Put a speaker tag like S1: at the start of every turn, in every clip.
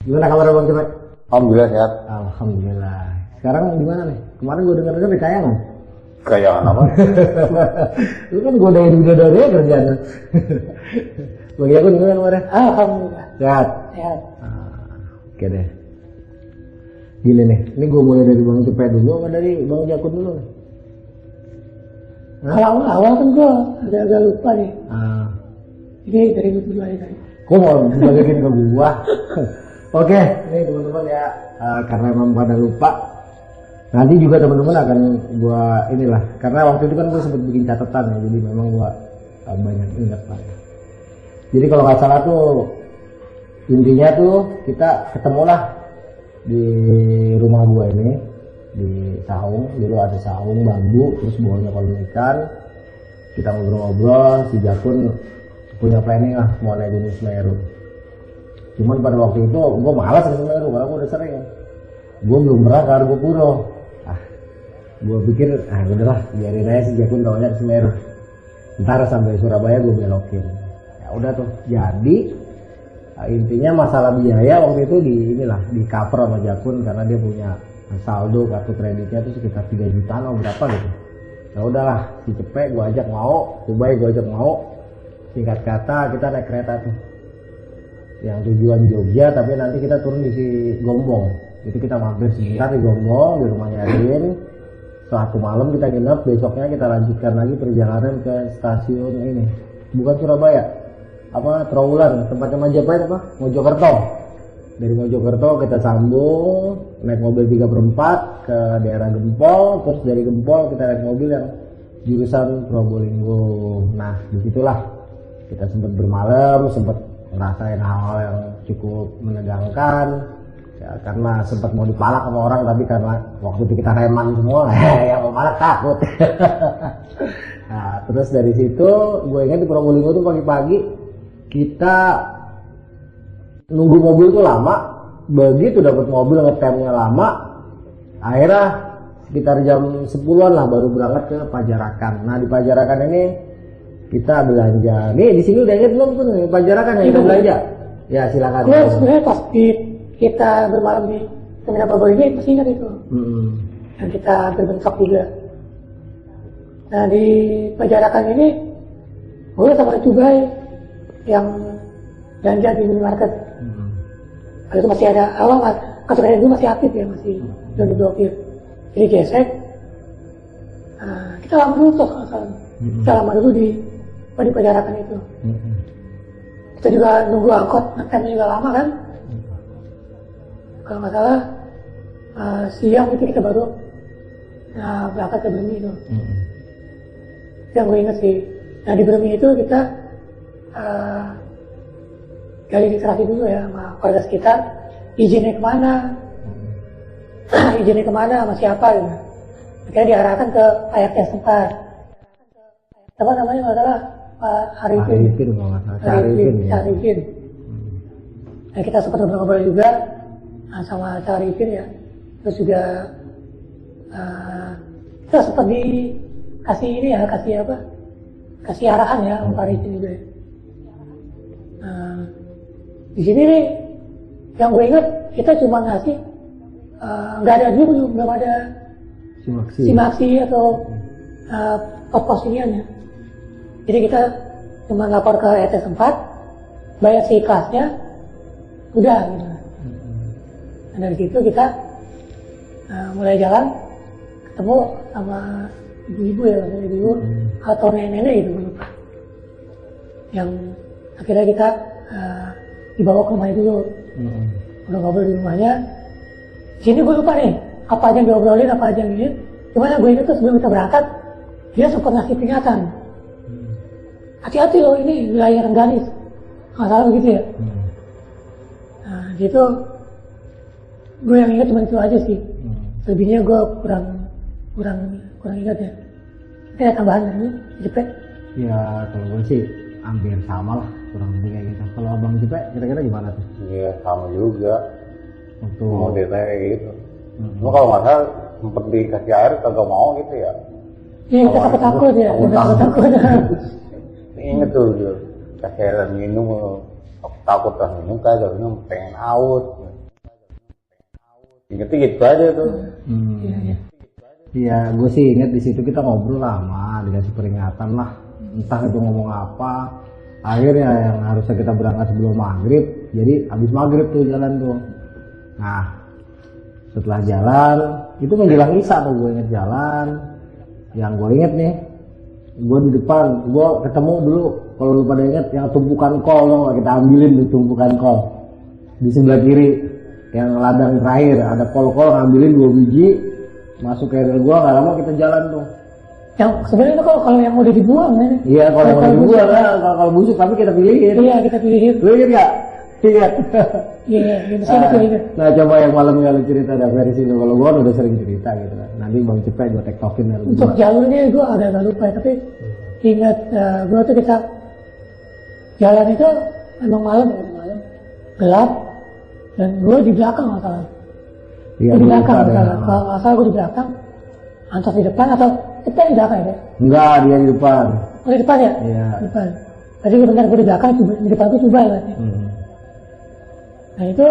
S1: Gimana kabar Bang Cepet?
S2: Alhamdulillah sehat.
S1: Alhamdulillah. Sekarang di mana nih? Kemarin gue dengar di Kayangan.
S2: Kayangan apa?
S1: Lu kan gue dari kerjaan. Bagi aku gimana kemarin?
S3: Alhamdulillah.
S1: Sehat.
S3: Sehat.
S1: Oke deh. Gini nih, ini gue mulai dari Bang Cepet dulu apa dari Bang Jakun dulu nih?
S3: Kalau awal kan gue agak lupa nih. Jadi dari gue dulu aja tadi.
S1: Kok mau dibagiin ke gua? Oke, ini teman-teman ya, karena memang pada lupa. Nanti juga teman-teman akan gua inilah, karena waktu itu kan gua sempat bikin catatan ya, jadi memang gua banyak ingat lah. Jadi kalau nggak salah tuh intinya tuh kita ketemulah di rumah gua ini di saung, dulu ada saung bambu, terus bawahnya kolam ikan. Kita ngobrol-ngobrol, si Jakun punya planning lah mau naik Gunung Semeru. Cuman pada waktu itu gue malas ke Semeru karena gue udah sering. Gue belum pernah ke Argopuro. Gue pikir udahlah biarin aja si Jakun taunya ke Semeru. Ntar sampai Surabaya gue belokin. Ya udah tuh. Jadi intinya masalah biaya waktu itu di cover sama Jakun karena dia punya saldo kartu kreditnya tuh sekitar 3 jutaan atau berapa gitu. Ya udahlah si Cepet gue ajak mau, Ubay gue ajak mau. Singkat kata kita naik kereta tuh yang tujuan Jogja, tapi nanti kita turun di si Gombong. Itu kita mampir sebentar di Gombong, di rumahnya Adin. Satu malam kita nginep, besoknya kita lanjutkan lagi perjalanan ke stasiun ini, bukan Surabaya, Trawulan, tempatnya Majapahit Mojokerto. Dari Mojokerto kita sambung naik mobil 3/4 ke daerah Gempol, terus dari Gempol kita naik mobil yang jurusan Probolinggo. Nah disitulah kita sempat bermalam, sempat ngerasain hal-hal yang cukup menegangkan ya, karena sempat mau dipalak sama orang, tapi karena waktu itu kita reman semua yang mau malak takut. Nah terus dari situ gue ingat di Probolinggo tuh pagi-pagi kita nunggu mobil tuh lama, begitu dapat mobil ngetemnya lama, akhirnya sekitar jam 10-an lah baru berangkat ke Pajarakan. Nah di Pajarakan ini kita belanja. Nih di sini udah inget belum tuh nih Pajarakan yang kita belanja? Ya silakan.
S3: Gue sebenarnya pas kita bermalam di Terminal Probolinggo itu masih ingat itu. Dan kita berbentuk juga. Nah di Pajarakan ini gue sama Ubay yang belanja di minimarket. Kalau itu masih ada awal kasus kredit itu masih aktif ya, masih belum diblokir. Jadi gesek. Kita lama dulu tuh kita lama dulu di Pajarakan itu. Kita juga nunggu angkot, ngetemnya juga lama kan. Kalau nggak salah siang itu kita baru berangkat ke Bermi itu. Yang gue inget sih. Nah di Bermi itu kita gali literasi dulu ya sama keluarga sekitar, izinnya kemana, sama siapa gitu. Akhirnya diarahkan ke PRT setempat. Apa namanya nggak salah Pak Arifin. Arifin. Nah, kita sempat ngobrol juga sama Arifin ya. Terus juga kita sempat dikasih ini ya, kasih arahan ya Pak Arifin juga. Di sini nih yang gue ingat kita cuma ngasih nggak ada dulu, belum ada simaksi atau pos iniannya. Jadi kita cuma lapor ke RT setempat, bayar seikhlasnya, udah gitu. Dan dari situ kita mulai jalan, ketemu sama ibu-ibu ya, ibu atau nenek-nenek gitu, gue lupa. Yang akhirnya kita dibawa ke rumahnya dulu. Udah ngobrol di rumahnya. Sini gue lupa nih, apa aja yang diobrolin, apa aja yang ini. Cuman yang gue ingat tuh sebelum kita berangkat, dia sempat ngasih peringatan. Hati-hati loh, ini wilayah Rengganis. Nggak salah begitu ya. Nah gitu, gue yang ingat cuma itu aja sih. Selebihnya gue kurang ingat ya. Ada tambahan dari Cepet?
S1: Ya kalau gue sih hampir sama lah, kurang lebih kayak gitu. Kalau Abang Cepet kira-kira gimana tuh?
S2: Iya sama juga.
S1: Waktu
S2: modelnya kayak gitu. Cuma kalau nggak salah sempet dikasih air kagak mau gitu ya.
S3: Iya kita takut ya. Takut.
S2: Ingat tuh kasih air minum, takut minum kagak minum, pengen out. Ingetnya gitu aja tuh.
S1: Iya, gue sih inget di situ kita ngobrol lama, dikasih peringatan lah, entah itu ngomong apa. Akhirnya yang harusnya kita berangkat sebelum maghrib, jadi habis maghrib tuh jalan tuh. Nah, setelah jalan, itu menjelang isya tuh gue inget jalan. Yang gue inget nih, gue di depan, gue ketemu dulu, kalau lu pada inget, yang tumpukan kol, loh, kita ambilin tuh tumpukan kol. Di sebelah kiri, yang ladang terakhir, ada kol-kol, ngambilin 2 biji, masuk ke area gua, nggak lama kita jalan tuh.
S3: Yang sebenarnya itu kalau yang udah dibuang kan?
S1: Iya, kalau yang udah dibuang kan, kalau busuk tapi kita pilihin.
S3: Iya, kita pilihin.
S1: Lu inget nggak? Ingat.
S3: Iya, saya ingat.
S1: Nah, coba yang malam kali cerita ada versi lu. Kalau gua udah sering cerita gitu kan. Nanti Bang Cepet gua tektokin ya.
S3: Untuk jalurnya gua agak lupa, tapi ingat gua tuh kita jalan itu emang malam, gelap, dan gua di belakang masalah.
S1: Iya,
S3: di belakang masalah. Kalau masalah gua di belakang, Antos di depan atau kita di belakang ya?
S1: Enggak, dia di depan.
S3: Oh, di depan ya?
S1: Iya.
S3: Di depan. Tadi gue benar gue di belakang, di depan gue coba ya. Nah itu,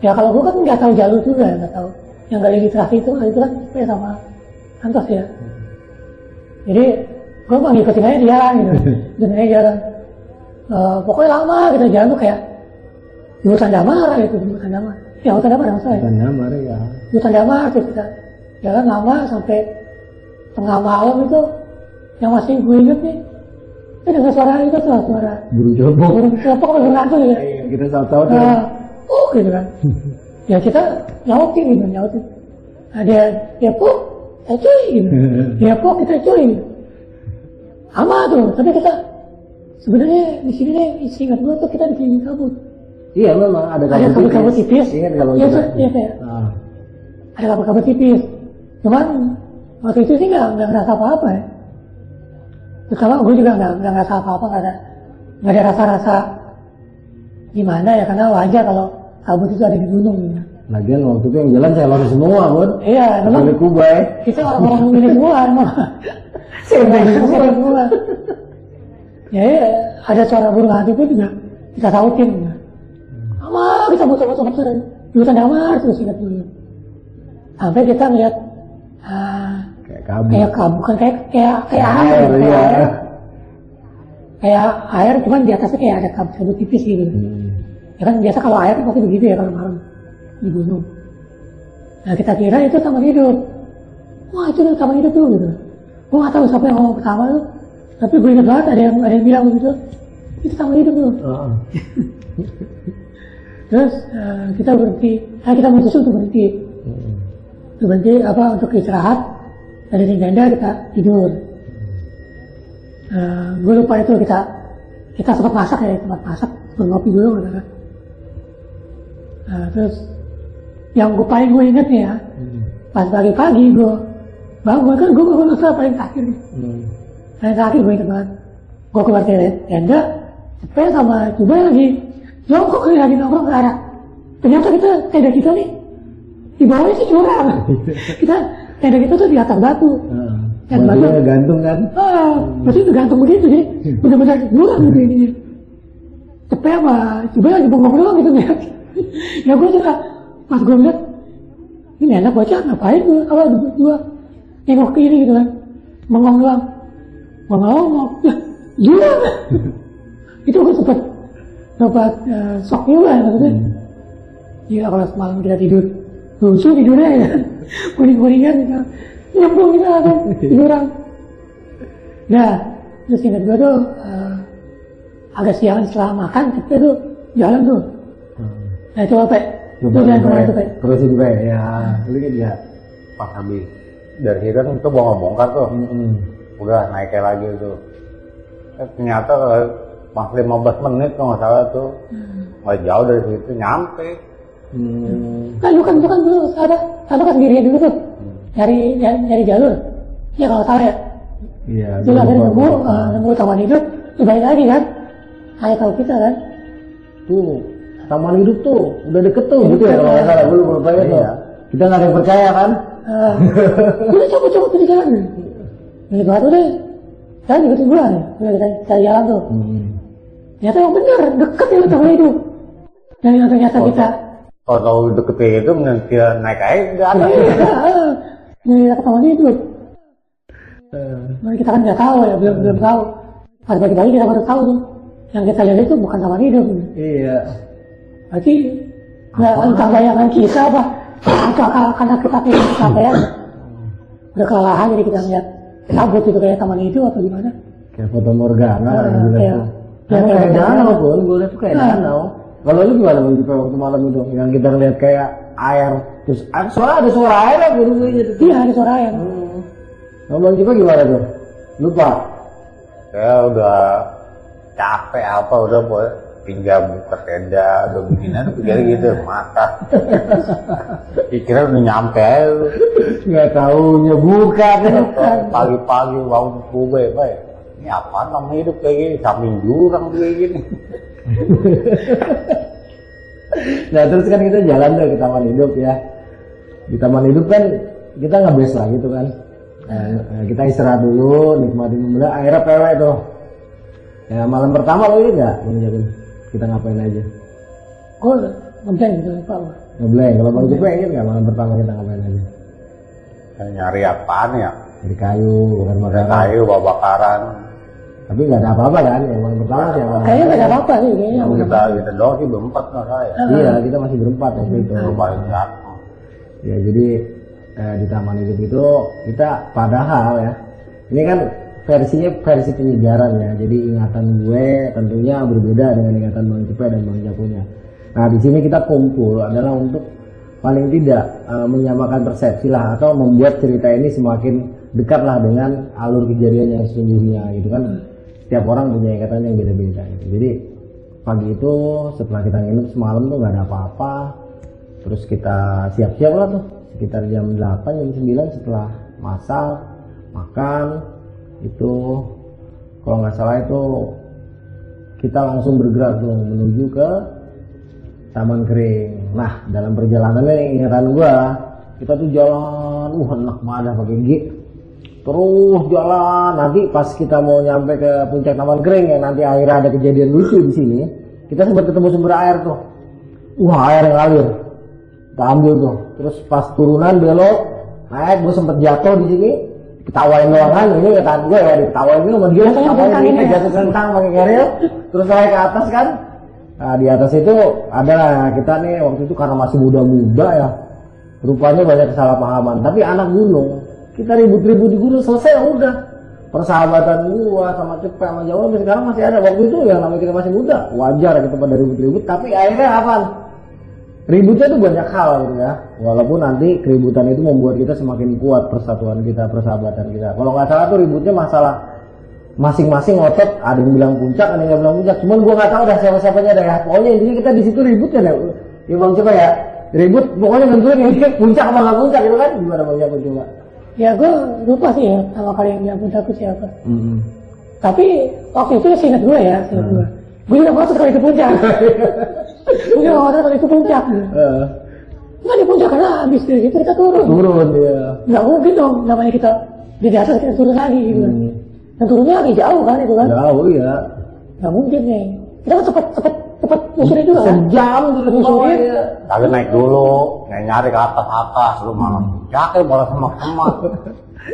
S3: ya kalau gue kan nggak tahu jalur juga, nggak tahu. Yang gak registrasi itu kan saya sama Antos ya. Jadi gue mau ngikutin aja dia gitu, ngikutin aja jalan. Pokoknya lama kita jalan tuh kayak di hutan damar gitu, di hutan damar. Ya hutan damar yang saya.
S1: Hutan damar ya.
S3: Hutan damar tuh kita jalan lama sampai tengah malam itu, yang masih gue inget nih. Itu dengar suara itu tuh, suara
S1: burung celopok.
S3: Burung celopok atau burung hantu gitu.
S1: Kita tahu-tahu tuh.
S3: Gitu kan. Ya kita nyautin gitu, nyautin. Ada ya pok, cuy gitu. Ya pok kita cuy gitu. Sama tuh, tapi kita sebenarnya di sini nih, ingat gue tuh kita di kabut.
S1: Iya memang ada
S3: kabut tipis.
S1: Ingat kalau
S3: iya kayak. Ada kabut tipis. Cuman waktu itu sih nggak ngerasa apa-apa ya. Terutama gue juga nggak ngerasa apa-apa, nggak ada rasa-rasa gimana ya, karena wajar kalau kabut itu ada di gunung gitu.
S1: Lagian waktu itu yang jalan saya lari semua Bun.
S3: Iya memang
S1: Kubai.
S3: kita orang-orang ini semua emang semua. Ya ada suara burung hantu pun juga kita sautin gitu. Lama kita muter-muter di hutan damar terus ingat dulu sampai kita ngeliat kayak kabut, bukan kayak air, kayak air, cuman di atasnya kayak ada kabut tipis gitu. Ya kan biasa kalau air kan pasti begitu ya kalau malam di gunung. Nah kita kira itu taman hidup. Wah itu taman hidup tuh gitu. Gue nggak tahu siapa yang ngomong pertama tuh, tapi gue ingat banget ada yang bilang begitu. Itu taman hidup tuh. Terus kita berhenti, kita memutuskan untuk berhenti. Berhenti untuk istirahat. Dari tenda kita tidur. Gue lupa itu kita sempat masak ya, ngopi dulu gitu kan. Terus yang paling gue inget nih ya, pas pagi-pagi gue bangun kan, gue bangun paling terakhir nih. Paling terakhir gue inget banget. Gue keluar dari tenda, Cepet sama Cuba lagi jongkok lagi nongkrong ke arah. Ternyata tenda kita nih di bawahnya sih jurang. Tenda kita tuh di atas batu. Dan batu
S1: gantung kan?
S3: Berarti itu gantung begitu jadi benar-benar jurang gitu ini. Cepet sama Cuba lagi bengong doang gitu ya. Ya gue juga pas gue lihat ini anak bocah ngapain gue dua nengok ke ini gitu kan, bengong doang. Bengong jurang. Itu gue sempat shock juga maksudnya. Iya kalau semalam kita tidur lucu tidurnya ya, kuning-kuningan gitu, nyambung gitu kan tiduran. Nah terus ingat gue tuh agak siangan setelah makan kita tuh jalan tuh. Nah itu apa? Itu jalan kemana tuh Pak?
S1: Terus itu Pak ya, lu kan ya
S2: pas habis dari Hiran itu bongkar tuh, udah naiknya lagi tuh. Ternyata pas 15 menit kalau nggak salah tuh, nggak jauh dari situ nyampe.
S3: Kan bukan dulu ada kan sendirian dulu tuh nyari jalur ya kalau salah ya.
S1: Iya.
S3: Dulu ada nemu taman hidup, balik lagi kan, kayak tahu kita kan.
S1: Tuh taman hidup tuh udah deket tuh gitu ya kalau nggak salah, gue lupa ya tuh. Kita nggak ada yang percaya kan?
S3: Udah coba di jalan. Ini batu deh, jalan ikutin gue nih, udah kita jalan tuh. Ternyata yang bener deket ya taman hidup. Dan yang ternyata kita
S2: Kalau deketin itu dia naik aja nggak ada.
S3: Ini kita ketahuan itu. Kita kan nggak tahu ya, belum tahu. Pas pagi-pagi kita baru tahu tuh. Yang kita lihat itu bukan taman hidup.
S1: Iya.
S3: Berarti nggak entah bayangan kita apa. Atau karena kita kecapean. Udah kelelahan jadi kita ngeliat kabut itu kayak taman hidup atau gimana?
S1: Kayak foto Morgana yang
S3: kayak
S1: kayak danau pun, gue lihat tuh kayak danau. Kalau lu gimana Bang Jupe waktu malam itu? Yang kita lihat kayak air, terus ada suara air ya gue gitu.
S3: Iya ada suara air.
S1: Bang Jupe gimana tuh? Lupa?
S2: Saya udah capek apa udah boleh tinggal buka tenda udah beginian pikir gitu mata. Pikirnya udah nyampe
S1: Nggak taunya bukan.
S2: pagi-pagi bangun kube baik. Ini apa namanya hidup kayak gini samping jurang kayak gini.
S1: Nah terus kan kita jalan tuh ke taman hidup ya. Di taman hidup kan kita ngebes lah gitu kan. Kita istirahat dulu, nikmatin dulu, airnya pewe tuh. Ya malam pertama lo ini nggak menjaga kita ngapain aja?
S3: Oh ngeblank gitu Pak.
S1: Ngeblank. Kalau Bang Jupe inget nggak malam pertama kita ngapain aja?
S2: Nyari apaan ya?
S1: Dari kayu, bukan
S2: Dari
S1: makanan.
S2: kayu bakaran.
S1: Tapi nggak ada apa-apa kan? Yang malam pertama sih yang malam.
S3: Kayaknya nggak ada apa-apa sih kayaknya.
S2: Kita doang sih berempat nggak saya.
S1: Iya, kita masih berempat waktu itu.
S2: Paling jatuh.
S1: Ya jadi di taman hidup itu kita padahal ya, ini kan versinya versi penyegaran ya. Jadi ingatan gue tentunya berbeda dengan ingatan Bang Jupe dan Bang Jakunya. Nah di sini kita kumpul adalah untuk paling tidak menyamakan persepsi lah atau membuat cerita ini semakin dekatlah dengan alur kejadian yang sesungguhnya gitu kan. Setiap orang punya ikatan yang beda-beda gitu. Jadi pagi itu setelah kita nginep semalam tuh nggak ada apa-apa. Terus kita siap-siap lah tuh sekitar jam 8 jam 9 setelah masak makan itu kalau nggak salah itu kita langsung bergerak tuh menuju ke Taman Kering. Nah dalam perjalanannya ingatan gua kita tuh jalan enak banget pakai G terus jalan. Nanti pas kita mau nyampe ke puncak Taman Kering yang nanti akhirnya ada kejadian lucu di sini, kita sempat ketemu sumber air tuh. Air yang ngalir kita ambil tuh. Terus pas turunan belok naik gue sempet jatuh di sini, ketawain doang kan. Ini kata gue ya diketawain ini sama dia, ketawain ini jatuh kentang pakai keril. Terus naik ke atas kan. Nah di atas itu ada kita nih waktu itu karena masih muda-muda ya, rupanya banyak kesalahpahaman. Tapi anak gunung, kita ribut-ribut di gunung selesai udah. Persahabatan gua sama Cepet sama Jawa sampai sekarang masih ada. Waktu itu yang namanya kita masih muda, wajar kita pada ribut-ribut. Tapi akhirnya apa? Ributnya itu banyak hal gitu ya. Walaupun nanti keributan itu membuat kita semakin kuat persatuan kita, persahabatan kita. Kalau nggak salah tuh ributnya masalah masing-masing ngotot, ada yang bilang puncak, ada yang bilang puncak. Cuman gua nggak tahu dah siapa-siapanya ada ya. Pokoknya intinya kita di situ ribut kan ya. Ya Bang Cepet ya. Ribut pokoknya bentuknya ini puncak sama nggak puncak gitu kan. Gimana Bang Cepet coba?
S3: Ya gue lupa sih ya sama kali yang bilang puncak itu siapa. Tapi waktu itu seingat gue ya, seingat gue. Gue juga masuk kalau itu puncak. Gue juga masuk kalau itu puncak. Nggak di puncak karena habis dari situ kita turun.
S1: Turun ya.
S3: Nggak mungkin dong namanya kita di atas kita turun lagi gitu kan. Dan turunnya agak jauh kan itu kan.
S1: Jauh ya.
S3: Nggak mungkin nih. Kita kan cepet nyusurin juga kan.
S1: Sejam gitu
S3: nyusurin.
S2: Tapi naik dulu, nyari ke atas lu malah puncaknya malah semak-semak.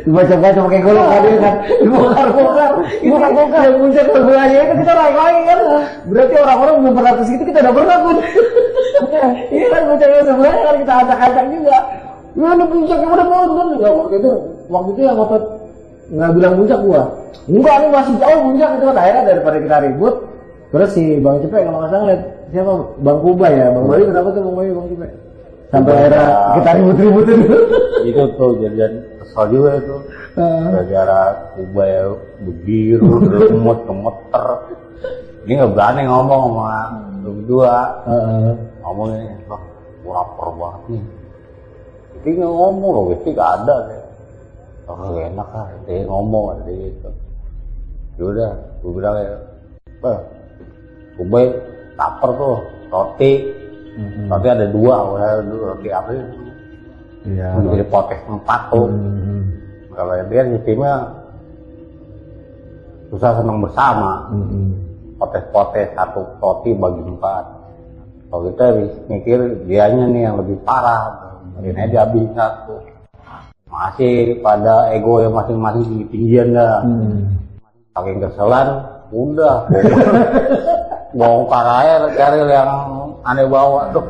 S1: Dibaca-baca pakai golok tadi kan, dibongkar-bongkar yang puncak berbahaya kan kita naik lagi kan. Berarti orang-orang belum pernah ke situ, kita udah pernah pun. Iya kan puncaknya sebenarnya kan kita acak-acak juga. Mana puncaknya udah nonton juga waktu itu yang ngotot nggak bilang puncak gua. Enggak, ini masih jauh puncak itu kan. Akhirnya daripada kita ribut, terus si Bang Cepet kalau nggak salah lihat siapa Bang Kuba ya, Bang Bayu kenapa tuh Bang Bayu Bang Cepet? Sampai akhirnya kita ribut-ributin.
S2: Itu tuh jadian kesal juga itu. Gara-gara Kuba ya begiru, gemeter. Dia nggak berani ngomong sama lu berdua. Ngomongnya, wah, gua lapar banget nih. Tapi nggak ngomong loh, tapi nggak ada deh. Oh enak lah, dia ngomong aja gitu. Yaudah, gua bilang ya, Kuba lapar tuh, roti. Roti ada dua, roti apa itu? Iya. Jadi potes 4 tuh. Kalau dia sistemnya susah senang bersama. Potes-potes 1 roti bagi 4. Kalau kita mikir dianya nih yang lebih parah, akhirnya dia habis satu. Masih pada ego yang masing-masing tinggi-tinggian dah. Saking keselan, udah bongkar air carrier yang aneh bawa tuh.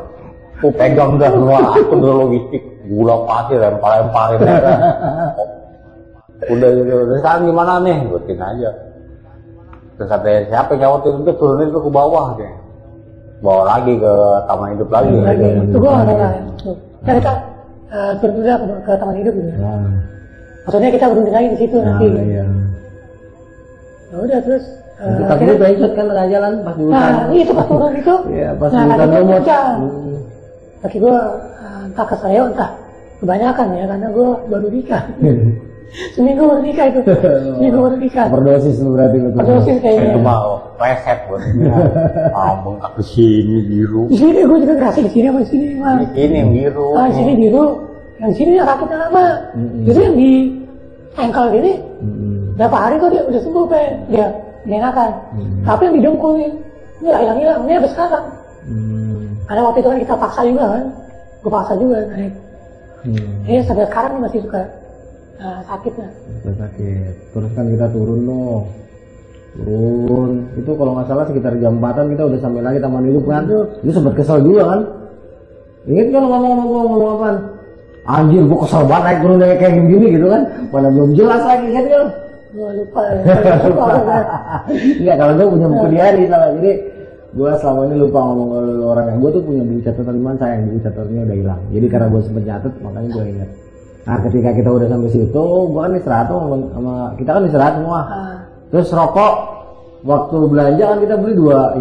S2: Aku pegang dah semua akun logistik, gula pasir lempar-lemparin dah. Udah sekarang gimana nih? Buatin aja. Terus katanya siapa yang nyawatin itu turunin itu ke bawah deh. Bawa lagi ke taman hidup lagi.
S3: Itu gua ada lah. Kan kita turun juga ke taman hidup gitu. Maksudnya kita berunding lagi di situ nanti.
S1: Iya.
S3: Ya udah terus.
S1: Tapi itu ikut kan tengah jalan pas di hutan.
S3: Nah, itu pas turun itu.
S1: Iya, pas di hutan lumut.
S3: Kaki gua entah keseleo entah kebanyakan ya karena gua baru nikah. Seminggu baru nikah itu. Seminggu baru nikah.
S1: Overdosis lu berarti lu.
S3: Overdosis kayaknya.
S2: Itu mah reset buat bengkak di sini biru.
S3: Di sini gue juga ngerasa di sini sama di sini mah.
S2: Di sini yang biru.
S3: Di sini biru. Yang di sini yang sakitnya lama. Jadi yang di ankle gini berapa hari kok dia udah sembuh pe. Dia enakan. Tapi yang di dengkul ini nggak hilang-hilang. Ini sampai sekarang. Karena waktu itu kan kita paksa juga kan. Gue paksa juga naik. Ini sampai sekarang nih masih suka sakitnya.
S1: Sakit. Terus kan kita turun loh. Turun. Itu kalau nggak salah sekitar jam 4-an kita udah sampai lagi taman hidup kan. Itu sempat kesel juga kan. Ingat kan ngomong apaan? Anjir, gua kesel banget naik turun kayak gini gitu kan. Mana belum jelas lagi kan kan.
S3: Gua lupa.
S1: Enggak, kalau gua punya buku diary salah. Jadi gua selama ini lupa ngomong ke orang yang gua tuh punya buku catatan di mana sayang buku catatannya udah hilang. Jadi karena gua sempet nyatet makanya gua ingat. Nah ketika kita udah sampai situ, gua kan istirahat tuh sama kita kan istirahat semua. Terus rokok waktu belanja kan kita beli dua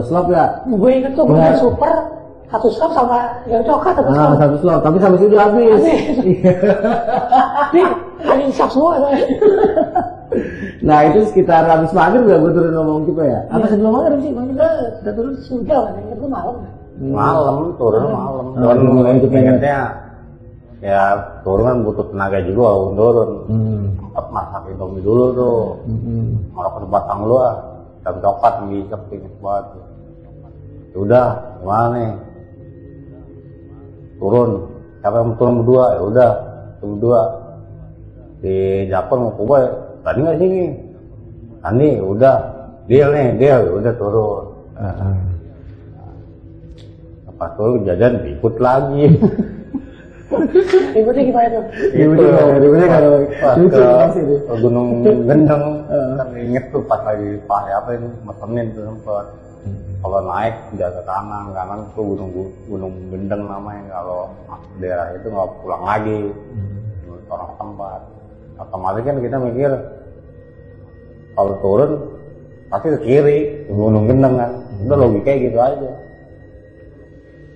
S1: slop ya.
S3: Gue inget tuh gue super satu slop sama yang coklat
S1: satu slop, tapi sampai situ habis.
S3: Nih, paling siap semua.
S1: Nah itu sekitar habis maghrib gak gue turun ngomong juga ya? Apa sebelum maghrib sih?
S3: Kita turun sudah, inget gue malam.
S2: Malam turun malam. Turun itu ingetnya. Ya turun kan butuh tenaga juga walaupun turun. Sempat masak indomie dulu tuh. Ngerokok di batang lu dan coklat ngisep inget banget. Udah gimana nih? Turun. Siapa yang turun berdua? Ya udah berdua. Di Japon mau coba tadi nggak sini? Tadi udah deal udah turun. Pas turun jajan ikut lagi.
S3: Ributnya gimana tuh?
S1: Ributnya kalau
S2: ke Gunung Gendeng, kan inget tuh pas lagi apa ini mesenin tuh sempet. Kalau naik jaga kanan tuh Gunung Gendeng namanya. Kalau masuk daerah itu nggak pulang lagi, orang tempat. Otomatis kan kita mikir kalau turun pasti ke kiri, ke Gunung Gendeng kan. Udah logikanya gitu aja.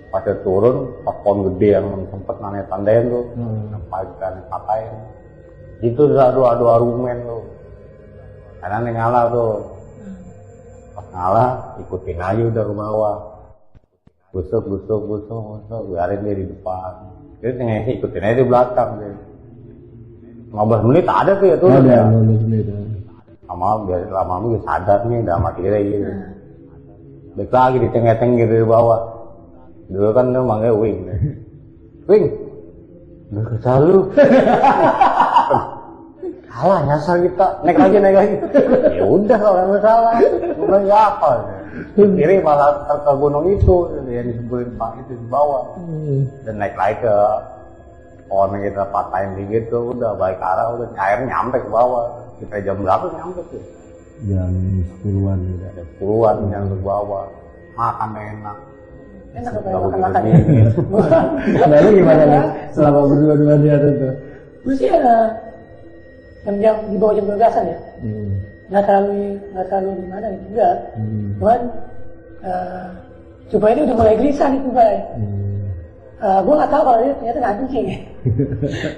S2: Pas turun, pas pohon gede yang sempet nanti tandain tuh, pakai patahin. Itu udah adu argumen tuh. Karena ngalah tuh. Pas ngalah, ikutin aja udah ke bawah. Busuk, biarin dia di depan. Jadi ikutin aja di belakang deh. 15 menit ada tuh ya tuh.
S1: Ada 15 menit.
S2: Lama-lama gue sadar nih, udah mati gitu. Balik lagi di tengah-tengah gitu di bawah. Dulu kan dia manggil Wing. Udah kesalu. Salah nyasar kita. Naik lagi. Ya udah kalau nggak salah. Udah ya apa? Kiri malah ke gunung itu yang disebutkan Pak itu di bawah. Dan naik lagi ke pohon yang kita patahin gitu. Udah balik arah, udah airnya nyampe ke bawah. Kita jam berapa nyampe tuh?
S1: Jam 10-an.
S2: Jam 10-an nyampe ke bawah. Makan enak.
S3: Enak makan ya.
S1: Lalu gimana nih selama berdua-dua di atas tuh?
S3: Gue sih jam di bawah jam 12-an ya. Nggak terlalu gimana gitu enggak. Cuman coba ini udah mulai gelisah nih coba. Gue nggak tahu kalau dia ternyata nggak kencing.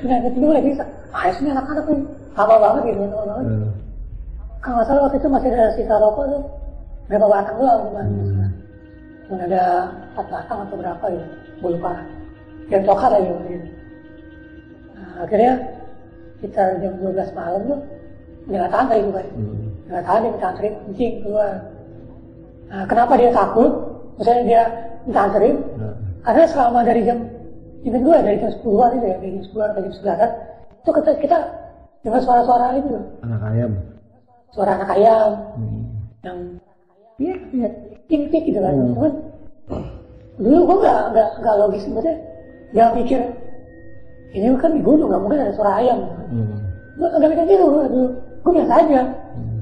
S3: Nggak kencing mulai gelisah. Ini anak-anak nih lama banget gitu, lama banget. Kalau nggak salah waktu itu masih ada sisa rokok tuh berapa batang doang cuma. Cuma ada 4 batang atau berapa ya, gue lupa. Yang coklat aja waktu itu. Akhirnya kita jam 12 malam tuh dia nggak tahan tadi bukan. Nggak tahan, dia minta anterin kencing keluar. Kenapa dia takut? Misalnya dia minta anterin. Karena selama dari jam, ingat gue dari jam 10-an itu ya, dari jam 10-an sampai jam 11-an, itu kita dengar suara-suara itu loh.
S1: Anak ayam.
S3: Suara anak ayam, yang tik-tik gitu kan. Cuman, dulu gue nggak logis sebenarnya, nggak pikir, ini kan di gunung, nggak mungkin ada suara ayam. Gue agak mikir gitu, gue biasa aja.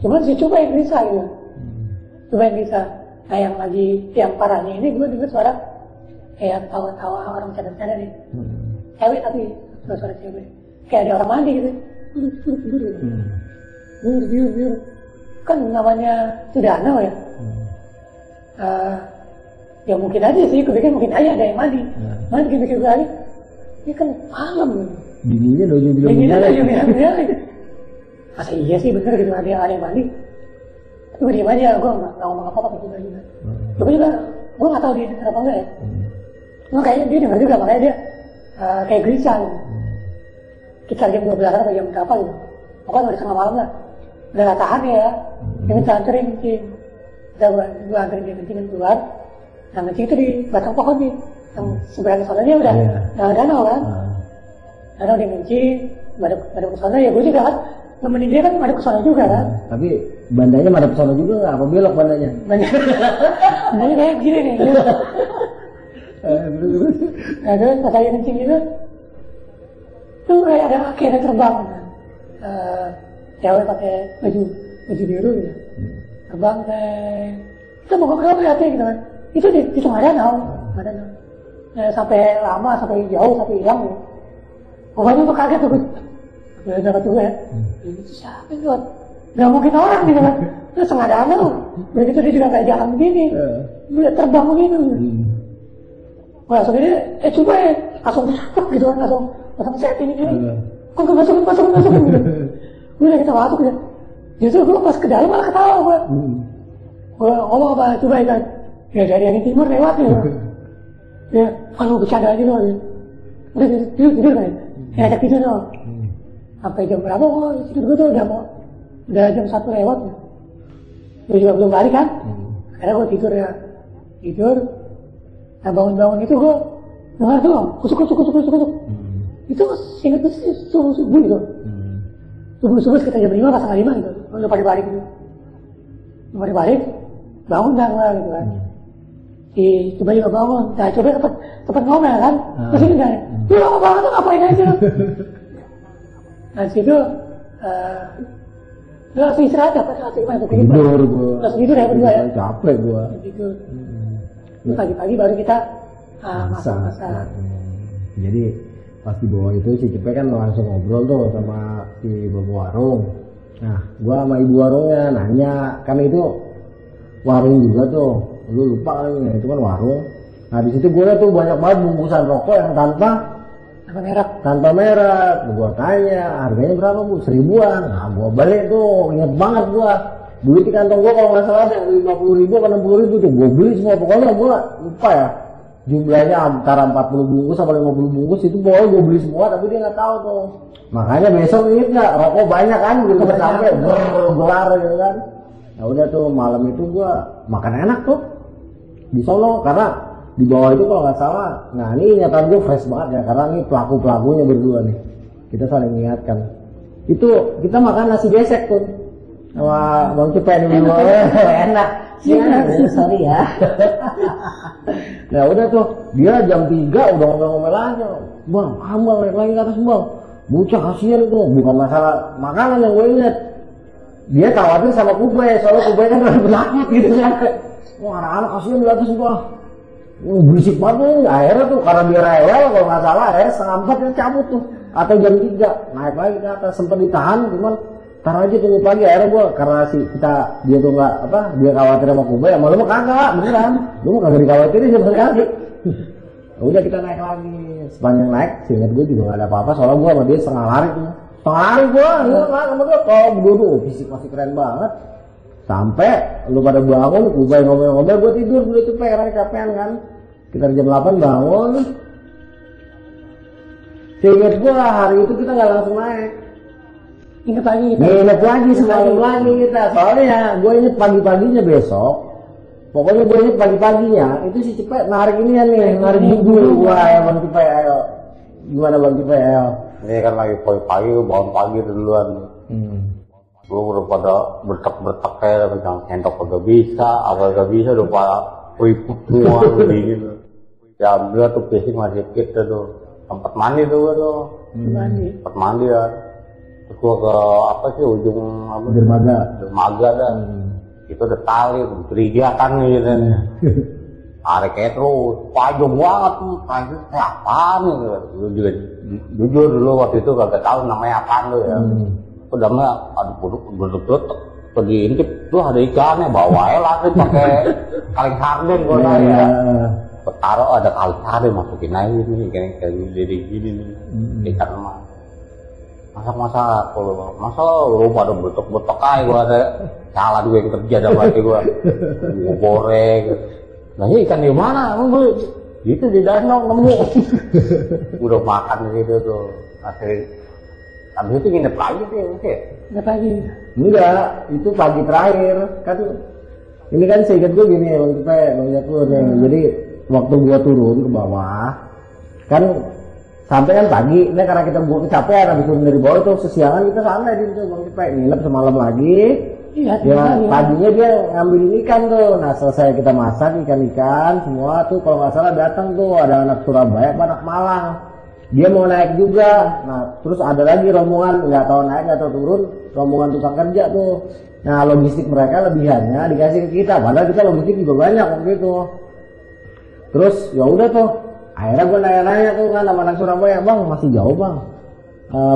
S3: Cuman sih coba yang bisa gitu. Coba yang bisa. Nah yang parahnya ini gue dengar suara kayak tawa-tawa orang bercanda-bercanda nih. Cewek tapi suara cewek. Kayak ada orang mandi gitu. Biur. Kan namanya itu danau ya. Ya mungkin aja sih, gue pikir mungkin aja ada yang mandi. Mana pikir lagi, ini kan malam.
S1: Dinginnya dojo bilang.
S3: Masa iya sih bener gitu ada yang mandi. Tapi gue diem aja, gue nggak ngomong apa-apa juga. Gue juga, gue nggak tahu dia denger apa enggak ya. Cuma kayaknya dia denger juga, makanya dia kayak gelisah gitu. Kita jam 12 atau jam berapa gitu. Pokoknya udah tengah malam lah. Udah gak tahan ya. Dia minta anterin kencing. Udah gue anterin dia kencing keluar. Nah kencing itu di batang pohon nih. Yang seberang sana dia udah danau kan. Danau dia kencing, madep ke sana ya gue juga kan. Nemenin dia kan madep ke sana juga kan.
S1: Tapi bandanya madep ke sana juga nggak? Apa belok bandanya?
S3: Bandanya kayak gini nih. Nah terus pas saya kencing gitu, tuh kayak ada terbang. Cewek pakai baju biru gitu. Terbang kayak kita mau ke lihatnya gitu kan. Itu di tengah danau. Sampai lama, sampai jauh, sampai hilang gitu. Pokoknya tuh kaget tuh. Dapat juga ya. Ini siapa itu? Gak mungkin orang gitu kan. Terus tengah danau. Begitu dia juga kayak jalan begini. Dia terbang begini. Langsung ini, coba ya. Langsung gitu kan. Langsung set ini. Kok masukin gitu. Udah kita masuk ya. Justru gue pas ke dalam malah ketawa gue. Gue ngomong apa, coba ya kan. Ya dari yang timur lewat ya. Ya, kalau bercanda aja loh. Udah tidur kan. Ya ajak tidur loh. Sampai jam berapa kok tidur gue tuh udah jam 1 lewat. Gue juga belum balik kan. Akhirnya gue tidur ya. Nah bangun-bangun itu gue dengar tuh kusuk. Itu inget tuh sih subuh gitu. Subuh sekitar jam 5 pas setengah 5 gitu. Udah pada balik gitu. Udah balik, bangun dah gue gitu kan. Coba juga bangun. Nah coba tempat ngomel kan. Terus ini kan, lu lama banget tuh ngapain aja. Nah situ, lu langsung istirahat apa?
S1: Tidur gue.
S3: Langsung tidur ya berdua ya?
S1: Capek gue.
S3: Tidur. Pagi-pagi baru kita masak.
S1: Jadi pas di bawah itu si Cepet kan langsung ngobrol tuh sama si bapak warung. Nah gue sama ibu warungnya nanya, kan itu warung juga tuh, lu lupa kan ya, itu kan warung. Nah di situ gue liat tuh banyak banget bungkusan rokok yang tanpa merek. Gue tanya harganya berapa bu? 1000-an. Nah gue balik tuh, inget banget gue. Duit di kantong gue kalau nggak salah ada 50.000 atau 60.000 tuh gue beli semua. Pokoknya gue lupa ya jumlahnya antara 40 bungkus sama 50 bungkus itu pokoknya gue beli semua, tapi dia nggak tahu tuh. Makanya besok inget nggak, rokok banyak kan, gue sampai gelar gitu kan. Nah udah tuh malam itu gue makan enak tuh di Solo, karena di bawah itu kalau nggak salah. Nah ini ingatan gue fresh banget ya, karena ini pelakunya berdua nih, kita saling mengingatkan. Itu kita makan nasi gesek tuh sama Bang Cepet di bawah. Enak sorry ya. Nah udah tuh dia jam 3 udah ngomel-ngomel aja, bang hambal naik lagi ke atas bang, bocah kasihan tuh. Bukan masalah makanan yang gue inget, dia khawatir sama Kubai, soalnya Kubai kan udah penakut gitu kan. Wah anak-anak kasihan di atas bang, berisik banget. Akhirnya tuh karena dia rewel kalau nggak salah, akhirnya 3:30 dia cabut tuh, atau jam 3 naik lagi ke atas. Sempet ditahan cuman tar aja tunggu pagi. Akhirnya gue karena dia tuh nggak dia khawatir sama Kubai, sama lu mah kagak beneran, lu mah kagak dikhawatirin sama sekali. Udah kita naik lagi, sepanjang naik seingat gue juga gak ada apa-apa, soalnya gue sama dia setengah lari gue sama dia kalau berdua fisik masih keren banget. Sampai lu pada bangun, Kubai ngomel-ngomel, gue tidur dulu tuh karena kecapean kan. Sekitar jam 8 bangun. Seingat gue hari itu kita gak langsung naik, nginep lagi semalam lagi kita. Soalnya gue inget pagi-paginya besok Pokoknya gue ini pagi-paginya itu si Cepet narik ini ya nih, narik bubur. Wah ya Bang Cepet, ayo. Gimana Bang Cepet, ayo.
S2: Ini kan lagi pagi, bangun pagi duluan. Lu udah pada bertek-bertek kayak macam sendok kagak bisa, apa kagak bisa udah pada ribut semua gitu. Ya alhamdulillah tuh fisik masih fit tuh. Tempat mandi tuh gua tuh. Tempat mandi ya. Terus gua ke apa sih ujung apa? Dermaga dah. Itu udah tali, berigatan nih gitu. Tarik kayak terus, panjang banget tuh. Panjang kayak apaan gitu. Lu juga jujur dulu waktu itu kagak tahu namanya apaan tuh ya. Udah mah ada produk diintip tuh ada ikannya, bawa aja langsung pakai kaleng sarden gua ya. Taruh ada kali sarden masukin aja nih kayak gini nih ikan mah masak kalau masa lu pada betok aja gua ada salah juga yang kerja dalam hati gua goreng nah ini ikan di mana emang itu di danau nemu udah makan di situ tuh akhirnya habis itu nginep lagi sih
S3: nginep lagi
S1: enggak itu pagi terakhir kan ini kan seingat gue gini Bang Jatuh nih jadi waktu gua turun ke bawah kan sampai kan pagi ini karena kita gua kecapean habis turun dari bawah itu sesiangan kita santai di situ Bang Cepet nginep semalam lagi ya paginya dia ngambil ikan tuh nah selesai kita masak ikan semua tuh kalau nggak salah datang tuh ada anak Surabaya anak Malang dia mau naik juga nah terus ada lagi rombongan nggak tahu naik nggak tahu turun rombongan tukang kerja tuh nah logistik mereka lebihannya dikasih ke kita padahal kita logistik juga banyak waktu itu. Terus ya udah tuh, akhirnya gue nanya-nanya tuh kan sama anak Surabaya, Bang masih jauh Bang,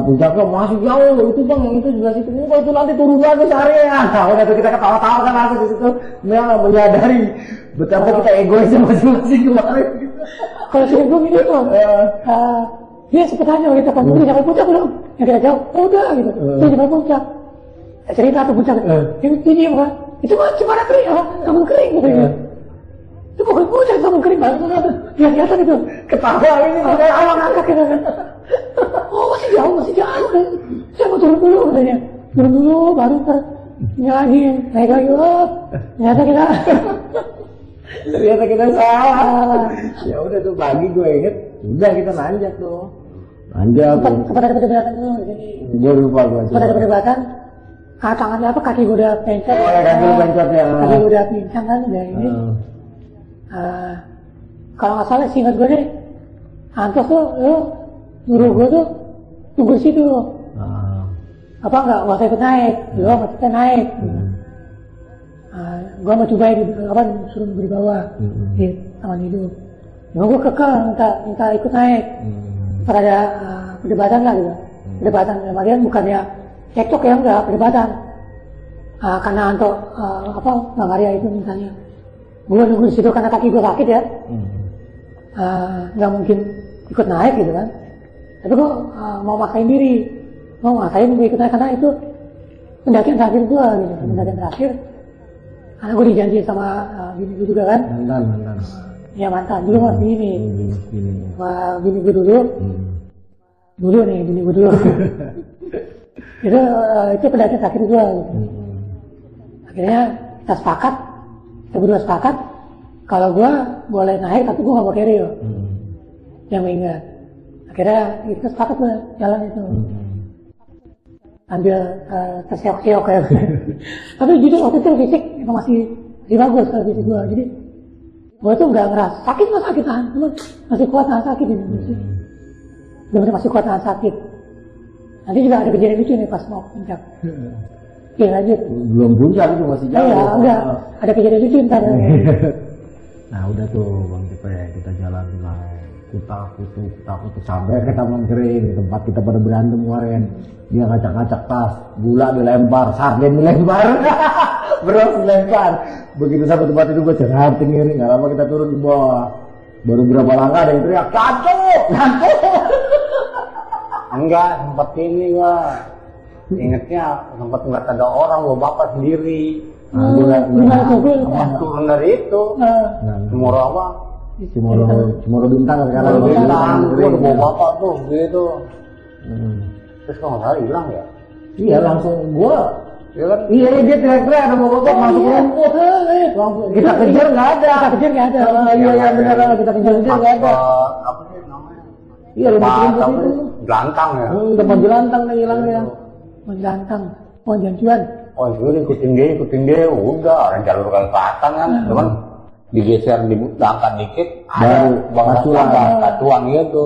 S1: puncaknya masih jauh itu Bang, yang itu sebelah situ, ini itu nanti turun lagi seharian. Nah udah tuh kita ketawa-tawa kan langsung di situ, menyadari betapa kita egois masing-masing kemarin.
S3: Kalau sih gue gitu tuh, dia sempet tanya kita Bang, udah sampai puncak belum? Yang kita jawab, oh udah gitu, udah sampai puncak. Cerita tuh puncak, yang ini Bang, itu mah cuma ada kering, kamu kering gitu ya. Itu pokoknya puncak sama kering banget kelihatan itu ketawa ini kayak awal ngangkat gitu kan oh masih jauh kan saya mau turun dulu katanya turun dulu baru ini lagi naik lagi
S1: ternyata kita salah ya udah tuh pagi gue inget udah kita nanjak
S3: sempat ada perdebatan tuh
S1: gue lupa
S3: sempat ada perdebatan tangannya apa kaki gue udah pencet
S1: kaki gue pencet ya
S3: kaki gue udah pincang kan udah ini kalau nggak salah singkat gue deh Antos tuh nyuruh gue tuh tunggu situ apa nggak usah ikut naik gue maksudnya naik gue mau coba suruh di bawah di taman hidup gue kekeh minta ikut naik pada perdebatan lah gitu perdebatan kemudian bukannya cekcok ya enggak perdebatan karena Anto Bang Arya itu misalnya gue nunggu di situ karena kaki gue sakit ya, nggak mungkin ikut naik gitu kan. Tapi gue mau maksain diri, mau ikut naik karena itu pendakian terakhir gue gitu, pendakian terakhir. Karena gue dijanji sama bini gue juga kan.
S1: Mantan.
S3: Ya mantan, dulu mas bini. Bini gue dulu. Bini gue dulu. itu pendakian terakhir gue gitu. Akhirnya kita berdua sepakat kalau gue boleh naik tapi gue gak mau carry yang ingat akhirnya kita sepakat gue jalan itu ambil terseok-seok kayak tapi jujur waktu itu fisik emang masih bagus kalau fisik gue jadi gue tuh gak ngerasa sakit tahan masih kuat tahan sakit ini bener-bener masih kuat tahan sakit nanti juga ada kejadian lucu nih pas mau puncak. Oke lanjut.
S1: Belum puncak itu masih jauh.
S3: Iya, udah. Ada kejadian lucu ntar.
S1: Nah udah tuh Bang Cepet kita jalan naik kutu sampai ke Taman Kering tempat kita pada berantem kemarin. Dia ngacak-ngacak tas, gula dilempar, sarden dilempar, beras dilempar. Begitu sampai tempat itu gue cengar tinggi, nggak lama kita turun di bawah. Baru berapa langkah ada yang teriak, "Cacuk!"
S2: Enggak, sempat ini gua. Ingatnya sempat nggak ada orang, gua bapak sendiri. Turun dari itu. Cimoro apa?
S1: Cimoro Bintang sekarang.
S2: Cimoro Bintang, gua bawa bapak tuh gitu. Terus kalau nggak salah hilang ya?
S1: Iya langsung gua
S2: Ya kan?
S1: Iya, dia teriak-teriak ada bapak masuk rumput. Langsung kita kejar nggak ada.
S3: Kita kejar nggak ada.
S1: Iya benar, kita kejar nggak ada.
S2: Apa sih namanya?
S1: Iya, rumput itu.
S2: Gelantang ya.
S1: Tempat jelantang nih hilangnya.
S3: Menjantang, mau janjuan.
S2: Oh itu ikutin dia, udah orang jalur ke selatan kan, cuman digeser, diangkat dikit,
S1: baru
S2: batuan gitu.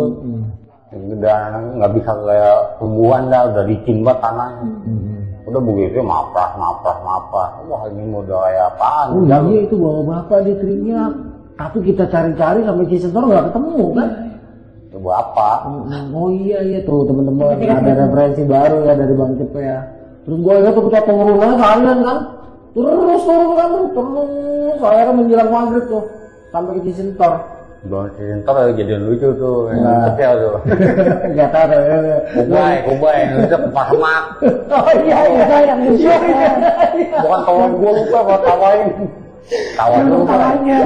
S2: Udah nggak bisa kayak tumbuhan dah, udah licin banget tanahnya. Udah begitu mapras. Wah ini udah kayak apaan?
S1: Oh iya itu bawa bapak dia teriak. Tapi kita cari-cari sampai Cisentor nggak ketemu kan?
S2: Itu apa?
S1: Oh iya tuh teman-teman ada referensi baru ya dari Bang Cepe ya. Terus gue ingat tuh kita turunnya kalian kan, terus akhirnya menjelang maghrib tuh sampai ke Cisentor.
S2: Belum Cisentor jadi lucu tuh, kecil tuh.
S1: Gak tahu tuh.
S2: Kubay, itu semak.
S1: Oh iya yang lucu.
S2: Bukan tolong gue lupa kalau tawain. Tawain lu
S3: Tawarnya.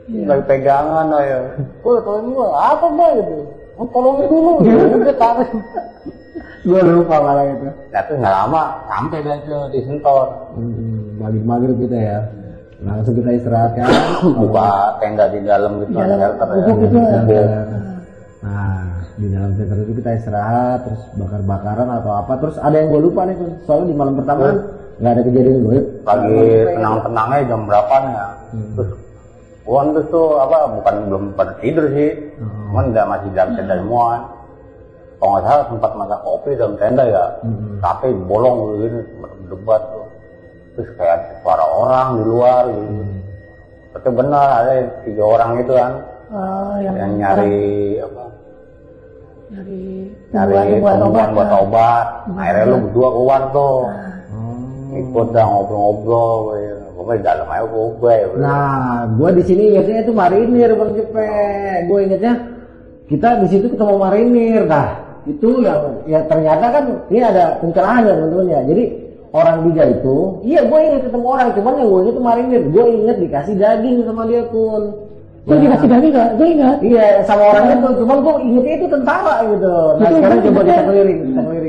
S2: lagi pegangan aja. Gue tolongin gue apa mbak gitu? Tolongin dulu. Udah tawain.
S1: Gue lupa malah itu.
S2: Tapi nggak lama sampai di Sentor.
S1: Maghrib kita ya. Langsung kita istirahat kan.
S2: Buka tenda di dalam gitu.
S1: Nah di dalam shelter itu kita istirahat, terus bakar-bakaran atau apa. Terus ada yang gue lupa nih, soalnya di malam pertama kan nggak ada kejadian gue.
S2: Lagi tenang-tenangnya jam berapa nih ya? Terus terus tuh belum pada tidur sih. Cuman masih dalam tenda semua. Kalau nggak salah sempat masak kopi dalam tenda ya. Tapi bolong gitu, berdebat tuh. Terus kayak suara orang di luar gitu. Tapi benar ada 3 orang itu kan. Yang nyari tumbuhan buat obat. Akhirnya lu berdua keluar tuh. Ikut dah ngobrol-ngobrol. Gue di dalam aja gue.
S1: Nah, gue di sini ingetnya itu marinir Bang Cepe. Gue ingetnya kita di situ ketemu marinir. Nah, itu yang ya ternyata kan ini ada pencerahannya teman-teman ya. Jadi orang Biga itu, iya gue inget ketemu orang, cuman yang gue inget itu marinir. Gue inget dikasih daging sama dia pun.
S3: Gue dikasih daging gak? Gue ingat.
S1: Iya, sama orang itu, cuman gue ingetnya itu tentara gitu. Nah sekarang coba kita keliling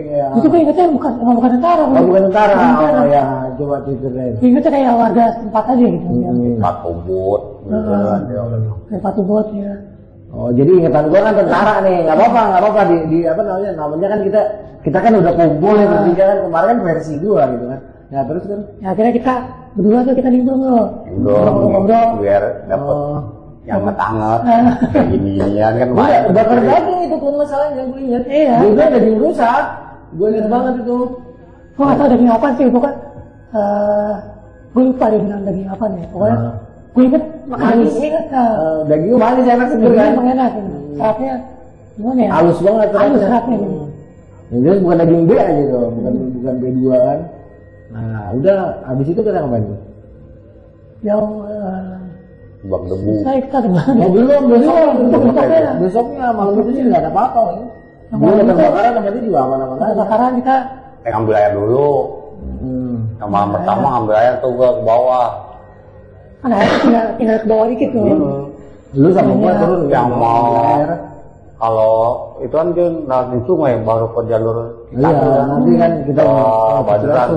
S1: ya.
S3: Itu gue ingetnya bukan tentara.
S1: Oh bukan tentara, oh ya coba ceritain.
S3: Gue ingetnya kayak warga setempat aja gitu.
S2: Pakai bot,
S3: kayak patu bot ya.
S1: Oh jadi ingatan gue kan tentara nih, nggak apa-apa di apa namanya kan kita kan udah kumpul ya bertiga kan kemarin kan versi gue gitu kan. Nah terus kan?
S3: Ya akhirnya kita berdua tuh kita nimbrung ngobrol
S2: biar dapet yang ngetangget kayak gini-ginian kan.
S1: Bakar daging itu pun masalahnya gue ingat.
S3: Iya.
S1: Juga daging rusak, gue ingat banget itu.
S3: Gue nggak tahu daging apa sih, pokoknya gue lupa dia bilang daging apa nih. Pokoknya gue inget manis.
S1: Dagingnya manis enak seger kan?
S3: Emang enak. Seratnya gimana ya?
S1: Halus banget
S3: seratnya.
S1: Jadi bukan daging B aja tuh, bukan B2 kan. Nah udah, habis itu kita ngapain?
S3: Yang
S2: bang debu.
S3: Saya kita di mana?
S1: Oh belum. Besoknya malam itu sih nggak ada apa-apa. Gue udah terbakaran sama dia juga aman-aman aja.
S3: Bakaran kita.
S2: Ambil air dulu. Yang malam pertama ambil air tuh ke bawah.
S3: Kan air tinggal ke bawah dikit tuh.
S1: Lu sama gue turun
S2: yang mau kalau itu kan dia nanti sungai baru ke jalur.
S1: Iya nanti kan kita Baderan.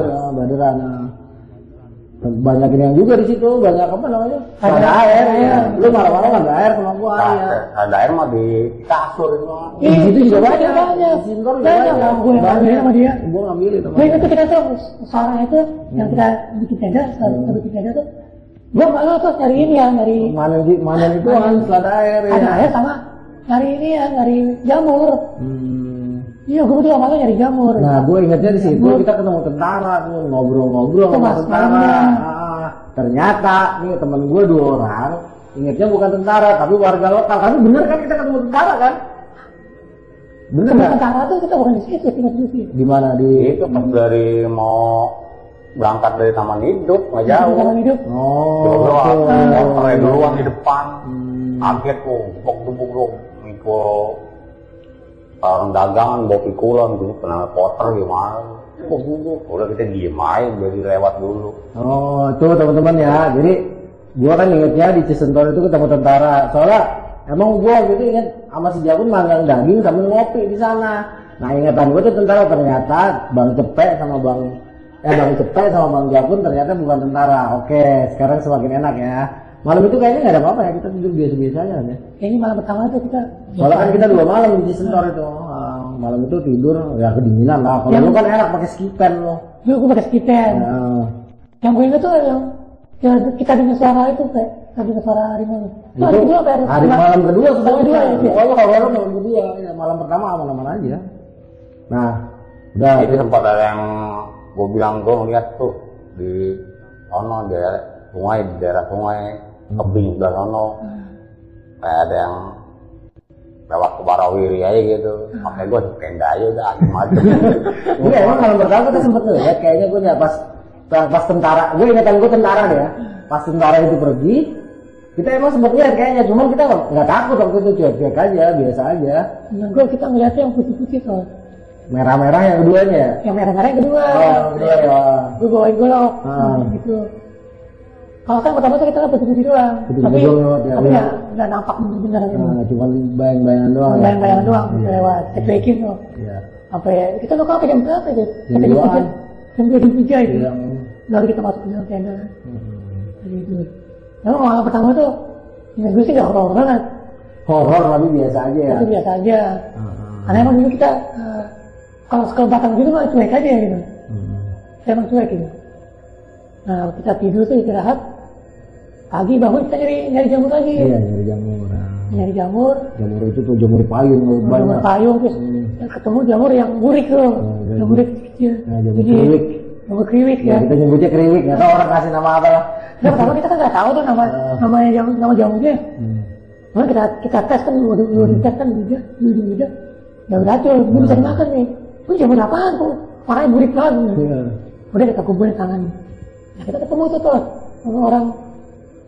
S1: Banyak yang juga di situ, banyak apa namanya? Ada air ya. Lu malam-malam ngambil air sama gua ya.
S2: Ada air mah di kasur itu.
S1: Di situ juga banyak.
S3: Di
S1: Sintor juga
S3: banyak. Gue ngambil sama dia.
S1: Gua ngambil itu.
S3: Gue ingat tuh kita tuh sore itu yang kita bikin tenda, tuh. Gue malah tuh nyari ini ya, nyari
S1: mana itu kan selada air ya.
S3: Ada air sama nyari ini ya, nyari jamur. Iya, gue tuh malah nyari jamur.
S1: Nah, gue ingatnya di situ kita ketemu tentara tuh ngobrol-ngobrol sama tentara. Ternyata nih temen gue 2 orang, ingatnya bukan tentara tapi warga lokal. Tapi bener kan kita ketemu tentara kan? Bener nggak?
S3: Tentara tuh kita bukan di situ, tinggal di situ.
S1: Di mana di?
S2: Itu pas dari mau berangkat dari Taman Hidup nggak jauh.
S3: Taman Hidup.
S2: Motornya duluan di depan. Kaget tuh, buk mikul. Orang dagangan bawa pikulan gitu, kena poter gimana? Udah kita diem aja, jadi lewat dulu.
S1: Oh, itu teman-teman ya. Jadi gua kan ingetnya di Cisentor itu ketemu tentara. Soalnya emang gua gitu inget sama si Jakun manggang daging sambil ngopi di sana. Nah ingatan gue tuh tentara, ternyata Bang Cepek sama Bang Jakun ternyata bukan tentara. Oke, sekarang semakin enak ya. Malam itu kayaknya nggak ada apa-apa ya, kita tidur biasa-biasa aja ya.
S3: Kayaknya malam pertama itu kita.
S1: Soalnya kan kita 2 malam di Cisentor itu. Malam itu tidur ya kedinginan lah. Kalau lu kan enak pakai skipen lo.
S3: Dulu gue pakai skipen. Yang gue inget tuh yang kita dengar suara itu kayak dengar suara harimau. Itu hari kedua apa
S1: hari malam kedua sudah
S3: kedua ya.
S1: Pokoknya kalau malam kedua ya, malam pertama aman-aman aja. Nah, udah
S2: itu sempat ada yang gue bilang gue ngeliat tuh di sono daerah sungai tebing sebelah sono kayak ada yang lewat ke Barawiri aja gitu. Makanya gue sepeda aja udah macam.
S1: Iya emang malam pertama kita sempet lihat kayaknya gue ya pas tentara, gue ingatan gue tentara deh ya. Pas tentara itu pergi, kita emang sempet lihat kayaknya, cuman kita nggak takut waktu itu, cuek-cuek aja, biasa aja.
S3: Yang kita ngeliatnya yang putih-putih tuh.
S1: Merah-merah yang keduanya.
S3: Yang merah-merah yang kedua.
S1: Oh, yang kedua ya.
S3: Gue bawain golok. Gitu. Kalau kan pertama tuh kita kan putih-putih doang. Tapi ya nggak nampak bener-bener.
S1: Cuman bayang-bayangan doang.
S3: Bayang-bayangan doang. Lewat cekin tuh.
S1: Iya.
S3: Sampai kita tuh sampai jam berapa gitu? Sampai jam 2 itu. Lalu kita masuk ke dalam tenda. Gitu. Memang malam pertama tuh, gue sih nggak horor banget.
S1: Horor tapi biasa aja ya.
S3: Itu biasa aja. Karena emang dulu kita kalau sekelebatan gitu mah cuek aja gitu. Saya emang cuek gitu. Nah kita tidur tuh istirahat. Pagi bangun kita nyari jamur lagi.
S1: Iya nyari jamur.
S3: Nyari jamur.
S1: Jamur itu tuh jamur payung banyak.
S3: Jamur payung terus ketemu jamur yang burik tuh. Jamur kecil.
S1: Jamur kriwik.
S3: Jamur kriwik ya.
S1: Kita nyebutnya kriwik, nggak tahu orang kasih nama apa lah.
S3: Nah pertama kita kan nggak tahu tuh nama jamurnya. Nah, kita tes kan, dulu dites kan juga, ya beracun, belum bisa dimakan nih. Ini jamur apaan tuh? Warnanya burik banget. Udah kita kumpulin tangan. Nah, kita ketemu itu tuh orang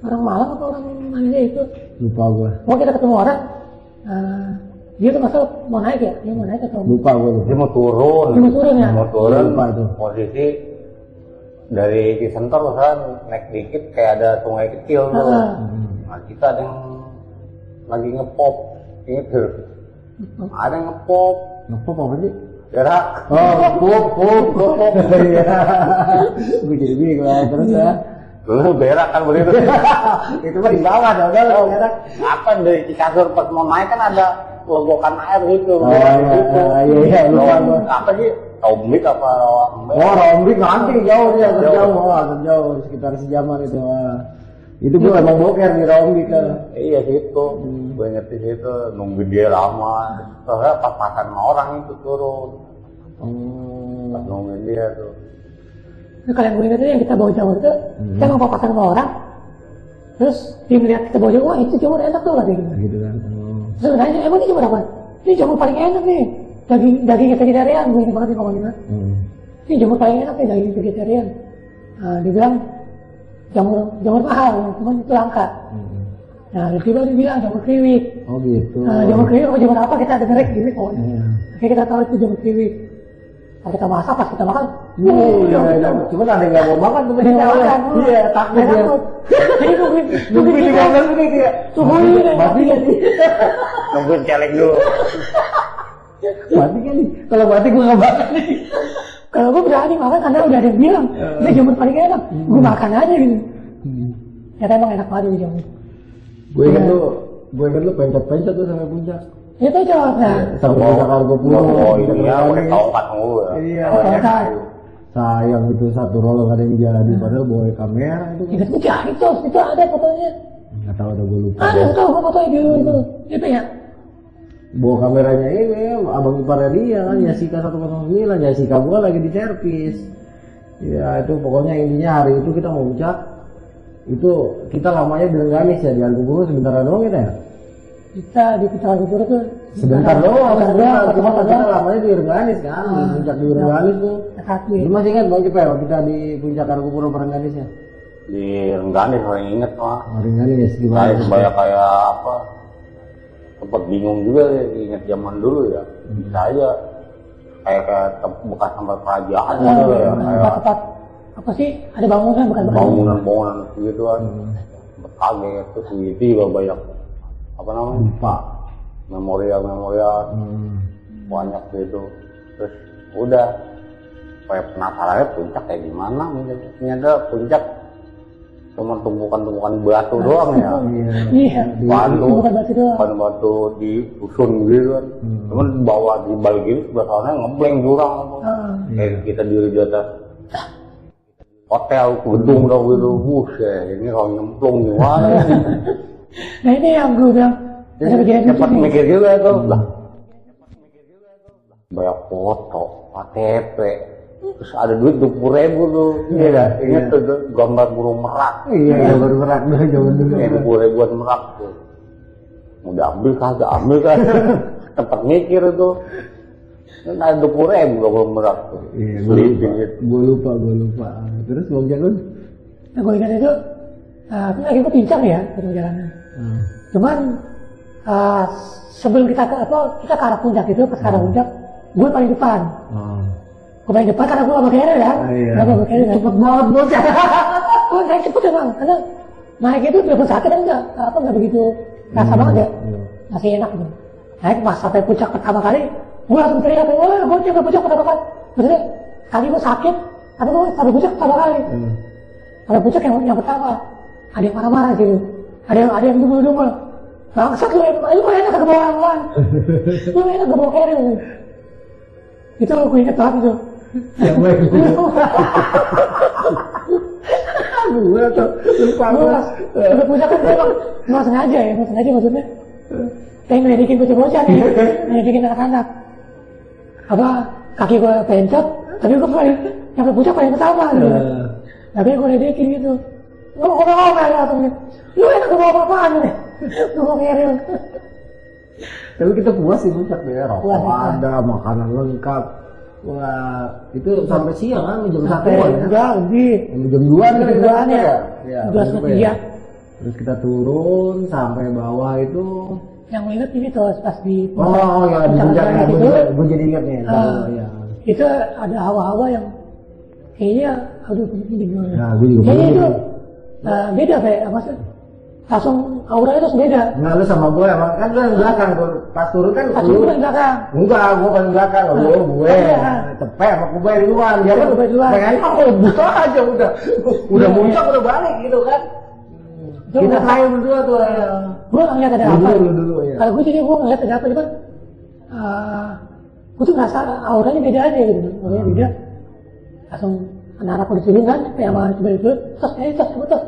S3: Malang atau orang mana itu?
S1: Lupa gua.
S3: Oh kita ketemu orang. Dia tuh masuk mau naik ya? Dia mau naik atau?
S1: Lupa gua.
S2: Dia mau turun.
S3: Dia mau turun ya?
S2: Mau turun.
S1: Lupa itu.
S2: Posisi dari Cisentor kan naik dikit kayak ada sungai kecil tuh. Nah kita ada yang lagi ngepop gitu. Ada yang ngepop
S1: apa sih?
S2: gerak.
S1: Pop. Iya. Gue jadi bingung lah terus ya.
S2: Lu berak kan begitu.
S1: Itu mah di bawah dong, kalau berak.
S2: Apa dari kasur pas mau naik kan ada logokan air gitu.
S1: Iya, lupa gua.
S2: Apa sih? Rombik apa?
S1: Rombik nanti jauh terjauh sekitar sejaman itu. Itu gue emang boker di Rombik kan.
S2: Iya situ. Gue ngerti situ nunggu dia lama. Soalnya pas makan sama orang itu turun. Pas nungguin dia tuh.
S3: Nah, kalau yang gue ingat itu yang kita bawa jamur itu, kita mau papasan sama orang, terus dia melihat kita bawa jamur, wah itu jamur enak tuh katanya gitu.
S1: Gitu kan.
S3: Terus nanya, emang ini jamur apa? Ini jamur paling enak nih, daging vegetarian, gue ingat banget nih ngomongin kan. Ini jamur paling enak nih, daging vegetarian. Nah, dia bilang, jamur mahal, cuman itu langka. Nah, tiba-tiba dia bilang jamur kriwik.
S1: Oh gitu.
S3: Nah, jamur kriwik apa jamur apa kita dengerin gini pokoknya. Akhirnya kita tahu itu jamur kriwik. Pas kita masak, pas kita makan,
S1: cuma ada yang nggak mau makan tuh
S3: nggak makan.
S1: Iya, takut dia.
S3: Jadi nungguin
S1: di mobil ini dia.
S3: Subuhin
S1: Mati kan nih?
S2: Nungguin celeng dulu.
S1: Mati kan nih? Kalau mati gue nggak makan nih.
S3: Kalau gue berani makan karena udah ada yang bilang, ini jamur paling enak, gue makan aja gitu. Ternyata emang enak banget ini jamur.
S1: Gue ingat lu pencet tuh sampai puncak.
S3: Itu cowok ya.
S1: Sampai puncak Argo Pulau.
S2: Oh iya, pakai tongkat mulu ya.
S1: Iya.
S3: Tongkat.
S1: Sayang itu satu roll gak ada yang jadi, padahal bawa kamera itu.
S3: Ingat gue cari tuh, itu ada fotonya.
S1: Nggak tahu, udah gue lupa.
S3: Ada tuh fotonya di itu. Itu ya.
S1: Bawa kameranya ini, abang iparnya dia kan, Yasika 109, Yasika gua lagi di servis. Ya itu pokoknya intinya hari itu kita mau puncak. Itu kita lamanya di Rengganis ya, di Argopuro sebentar doang kita ya?
S3: Kita di Puncak Argopuro tuh
S1: sebentar doang, cuma kita lamanya di Rengganis kan, di puncak di Rengganis tuh. Lu masih ingat Bang Cepel kita di puncak Argopuro Rengganis ya?
S2: Di Rengganis paling inget mah.
S1: Rengganis gimana?
S2: Kayak apa? Sempat bingung juga inget zaman dulu ya. Bisa aja kayak bekas tempat kerajaan gitu ya.
S3: Tempat apa sih? Ada bangunan bukan
S2: bangunan gitu kan. Sempat kaget terus itu juga banyak apa namanya?
S1: Lupa.
S2: Memorial. banyak gitu. Terus udah kayak penasarannya puncak kayak gimana, ternyata puncak cuma tumpukan-tumpukan batu doang ya.
S3: Iya.
S2: Batu disusun gitu kan. Cuman bawa di balik gini sebelah sana ngebleng jurang. Kayak kita diri di atas hotel, gedung dong gitu. Buset, ini kalau nyemplung gimana?
S3: Nah ini yang gue bilang.
S2: Cepat mikir juga tuh. Banyak foto, KTP. Terus ada duit 20.000 tuh, iya inget tuh gambar burung merak.
S1: Iya, gambar merak dulu zaman dulu.
S2: 20.000-an merak tuh. Mau diambil kagak, ambil kan? Tempat mikir tuh. Kan ada 20.000 gambar merak tuh.
S1: Iya, gue lupa. Terus Bang Jagun?
S3: Nah gue ingat itu, kan lagi gue pincang ya perjalanan. Cuman sebelum kita ke arah puncak itu, pas ke arah puncak, gue paling depan. Gue paling depan karena gue gak pakai helm ya. Karena gue pakai helm.
S1: Cepet banget bocah.
S3: Gue naik cepet emang, karena naik itu walaupun sakit kan enggak begitu rasa banget ya. Masih enak gitu. Naik pas sampai puncak pertama kali, gue langsung teriak, gue sampai puncak pertama kali. Maksudnya, kali gue sakit, tapi gue sampai puncak pertama kali. Sampai puncak yang pertama, ada yang marah-marah gitu. Ada yang dumel-dumel. Bangsat lu enak ke bawah orang. Lu enak ke bawah helm. Itu gue inget banget itu.
S1: Yang gue gue tuh lupa
S3: udah punya kan emang sengaja maksudnya kayak ngelidikin bocah-bocah nih, ngelidikin anak-anak apa kaki gue pencet tapi gue paling nyampe puncak paling pertama gitu. Tapi gue ngelidikin gitu ngomong langsung lu enak ke bawah apaan nih lu mau keril.
S1: Tapi kita puas sih puncak deh, rokok ada, makanan lengkap. Wah, itu sampai siang kan, jam 1-an ya?
S3: Enggak, lebih.
S1: Jam 2-an
S3: ya?
S1: Iya.
S3: 2:30.
S1: Terus kita turun sampai bawah itu.
S3: Yang gue inget ini tuh pas di
S1: oh ya, di puncaknya itu. Gue jadi inget nih. Ya.
S3: Itu ada hawa-hawa yang kayaknya, aduh bingung.
S1: Nah, gue juga
S3: kayaknya itu beda kayak maksudnya. Langsung auranya tuh beda.
S1: Nah lu sama gue emang kan lu yang belakang tuh pas turun kan
S3: pas turun yang belakang.
S1: Enggak, gue paling belakang. Gue cepet sama gue di luar. Dia kan pengen buka aja udah muncak udah balik gitu kan. Kita terakhir berdua tuh ya.
S3: Gue nggak ngeliat ada apa.
S1: Dulu ya.
S3: Kalau gue jadi gue ngeliat ada apa cuman gue tuh ngerasa auranya beda aja gitu. Auranya beda. Langsung anak-anak udah turun kan, kayak sama coba itu terus.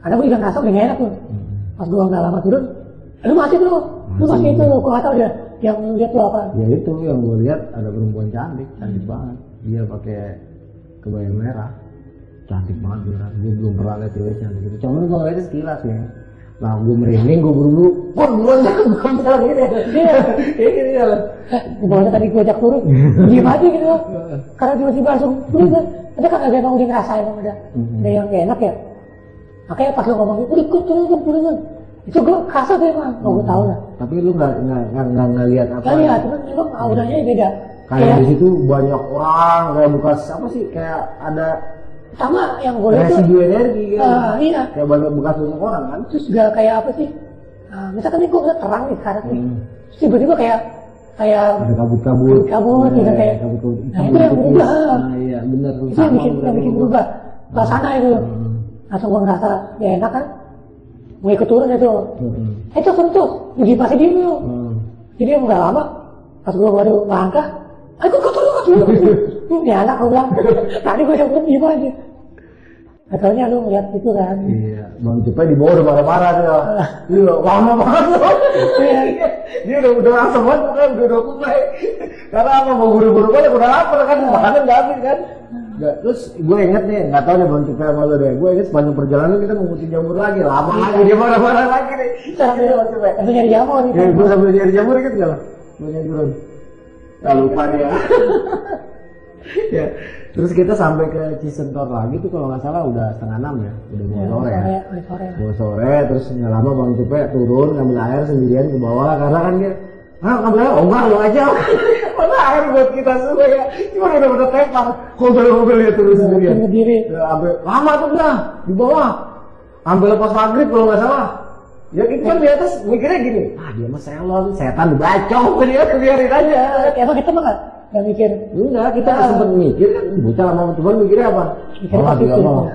S3: Karena gue juga ngerasa udah gak enak tuh. Pas gue gak lama turun, lu masih itu, gue gak tau dia yang lihat tuh apa.
S1: Ya itu yang gue lihat ada perempuan cantik banget. Dia pakai kebaya merah, cantik banget beneran. Gue belum pernah lihat cewek cantik gitu. Cuman gue ngeliatnya sekilas ya. Nah gue merinding, gue buru-buru, duluan jangan gitu ya. Iya gitu ya.
S3: Pokoknya tadi gue ajak turun, diem aja gitu. Karena tiba-tiba langsung turun kan. Tapi kan agak emang udah ngerasain ada yang gak enak ya. Makanya pas lo ngomong, udah turun. Itu gue kerasa tuh emang, gue tau lah.
S1: Tapi lu nggak ngeliat apa?
S3: Nggak lihat, cuman emang auranya beda.
S1: Kayak di situ banyak orang, kayak bekas apa sih? Kayak ada
S3: sama yang gue lihat
S1: residu energi gitu.
S3: Iya.
S1: Kayak banyak orang kan?
S3: Terus juga kayak apa sih? Misalkan nih gue ngeliat terang nih sekarang nih. Terus tiba-tiba kayak
S1: ada kabut-kabut.
S3: Gitu kayak. Nah itu yang berubah.
S1: Nah iya benar.
S3: Itu yang bikin berubah. Suasana itu. Langsung gue ngerasa ya enak kan. Mau ikut turun itu. Itu sentuh. Jadi pasti diem yuk. Jadi nggak lama. Pas gue baru langkah. Aku turun. Ya anak gue bilang. Tadi gue udah diem aja. Katanya lu ngeliat itu kan.
S1: Iya. Bang Cepet di bawah udah marah-marah tuh. Iya, lama banget loh. Dia udah langsung banget udah mulai. Karena apa mau buru-buru banget udah lapar kan. Makanan nggak habis kan. Terus gue inget nih, nggak tahu nih Bang Cepet sama lu deh. Gue inget sepanjang perjalanan kita ngikutin jamur lagi. Lama lagi dia marah-marah lagi nih.
S3: Sambil nyari jamur nih.
S1: Gue sambil nyari jamur inget nggak lah? Gue nyari turun. Gak lupa dia. Ya. Terus kita sampai ke Cisentor lagi tuh kalau nggak salah udah 5:30 ya, udah bawa sore ya. Bawa sore, terus nggak lama Bang Cepet turun ngambil air sendirian ke bawah karena kan dia, ngambil air, enggak lu aja, mana air buat kita semua ya, cuma udah tepar, mobil dia turun sendirian. Ambil lama tuh dah di bawah, ambil lepas maghrib kalau nggak salah, Ya itu kan di atas mikirnya gini, dia mah selon, setan dibacok, dia biarin aja.
S3: Emang kita mah nggak mikir.
S1: Enggak, kita sempet mikir kan, bocah lama cuman mikirnya apa?
S3: Mikirnya
S1: Dia mau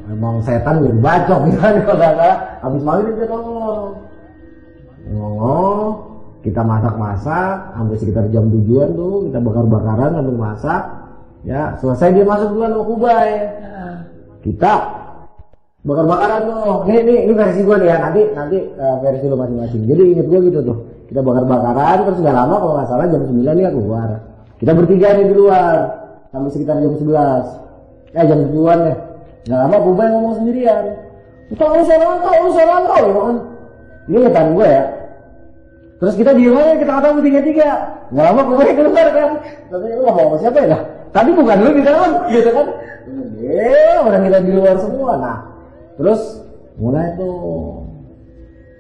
S1: emang setan dia dibacok gitu kan, kalau nggak habis maghrib dia ngomong. Kita masak-masak sampai sekitar jam 7-an tuh, kita bakar-bakaran sambil masak. Ya, selesai dia masuk duluan ke Kubai. Kita bakar-bakaran tuh. Ini versi gua nih ya, nanti versi lu masing-masing. Jadi inget gua gitu tuh. Kita bakar-bakaran terus nggak lama kalau nggak salah jam 9 dia keluar. Kita bertiga nih di luar sampai sekitar jam 11. Jam 10-an deh. Nggak lama Kubai ngomong sendirian. Lu saya rantau ya kan. Ini ngetan gua ya. Terus kita diem aja, kita kata bertiga-tiga. Nggak lama Kubai keluar kan. Tapi lu ngomong sama siapa ya? Tadi bukan lu di dalam, gitu kan? Orang kita di luar semua. Nah, terus mulai tuh.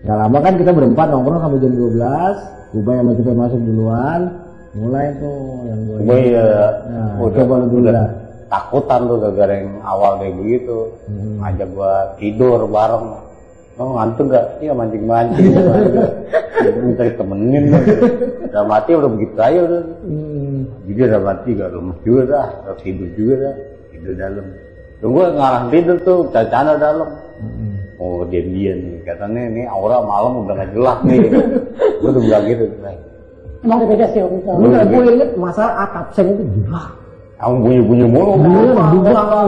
S1: Gak lama kan kita berempat nongkrong sampai jam 12. Kubai sama Cepet masuk duluan. Mulai tuh yang gue.
S2: Kubai ya.
S1: Coba lu dulu dah.
S2: Takutan tuh gara-gara yang awal kayak begitu. Ngajak gua tidur bareng. Lo ngantuk gak? Iya mancing-mancing. Minta ditemenin. Udah mati udah begitu aja udah. Jadi udah mati gak lemes juga dah. Udah tidur juga dah. Tidur dalam. Tunggu ngarang tidur tuh. Cacana dalam. Oh diam-diam nih. Katanya ini aura malam udah gak jelas nih. Gue udah bilang gitu.
S3: Emang ada beda sih om itu.
S1: Gue inget masalah atap seng itu gila.
S2: Kamu bunyi-bunyi mulu.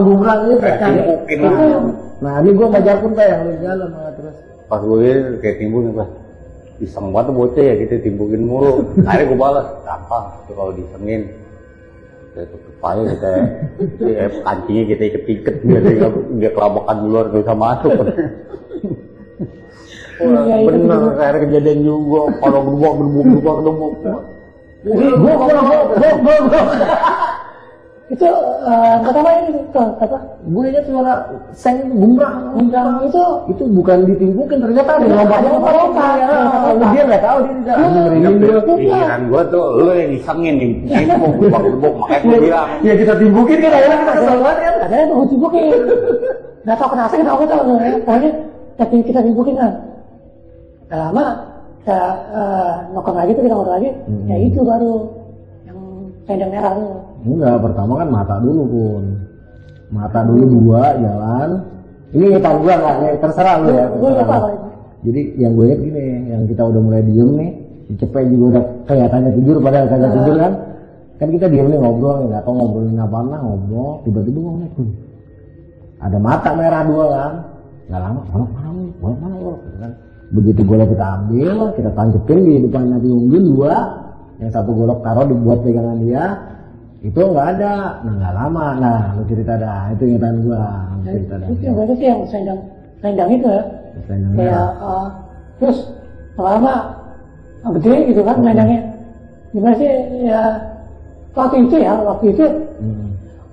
S1: Bubrang itu.
S2: Timbukin lah.
S1: Nah ini gue ngajar pun yang di jalan terus.
S2: Pas gue lihat kayak timbul nih Pak. Iseng banget bocah ya kita timbukin mulu. Akhirnya gue balas, gampang itu kalau disengin. Kita tutup aja kita, kancingnya kita iket-iket biar dia kelabakan di luar gak bisa masuk. Bener akhirnya kejadian juga. Kalau gerbok.
S3: Itu kata apa ini kata?
S1: Gue ingat suara seng gumrang itu bukan ditimbukin, ternyata ada lompat. Dia nggak tahu dia tidak dengerin dia.
S2: Pikiran gue tuh lu yang disengin nih, gerbok makanya gue bilang.
S1: Ya kita timbukin kan, akhirnya kita kesel banget kan.
S3: Ada yang mau timbukin, nggak tahu kenapa kita tahu pokoknya tapi kita timbukin kan. Gak lama kita nongkrong lagi tuh kita ngobrol lagi, ya itu baru yang tenda merah tuh.
S1: Enggak, pertama kan mata dulu pun. Mata dulu dua jalan. Ini ngetar gua enggak, terserah lu ya.
S3: Gua enggak apa-apa.
S1: Jadi yang gue lihat gini, yang kita udah mulai diem nih, Cepet juga udah kelihatannya tidur padahal kagak tidur kan. Kan kita diem nih ngobrol, enggak tahu ngobrolin apa ngobrol, tiba-tiba ngomong ada mata merah dua kan. Enggak lama, mana kan. Begitu golok kita ambil, kita tancepin di depan Nabi Unggun dua, yang satu golok taruh dibuat pegangan dia. Itu nggak ada, nah nggak lama, nah lu cerita dah, itu ingetan gua, cerita dah.
S3: Itu yang berarti sih yang selendang itu ya, kayak terus lama gede gitu kan selendangnya. Gimana sih ya waktu itu,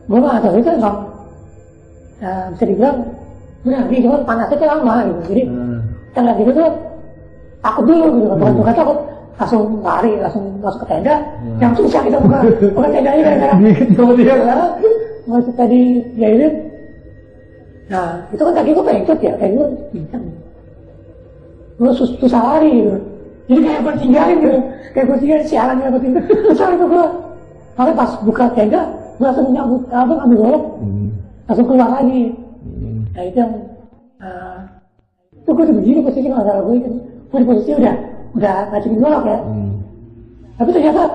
S3: gua nggak tahu itu emang bisa dibilang berarti cuman panasnya tuh lama gitu, jadi tengah gitu tuh takut dulu gitu, bukan takut. Langsung lari, langsung masuk ke tenda. Yang susah kita buka tendanya gara-gara kemudian masuk tadi jahilin. Nah itu kan kaki gue pengikut ya, kayak gue bincang. Gue susah lari gitu. Jadi kayak gue tinggalin gitu, kayak gue tinggalin sialan gue tinggalin. Susah itu gue. Makanya pas buka tenda, gue langsung nyambut, ambil golok, langsung keluar lagi. Nah itu yang itu gue tuh begini posisi nggak salah gue kan. Gue di posisi udah ngajakin golok ya. Tapi ternyata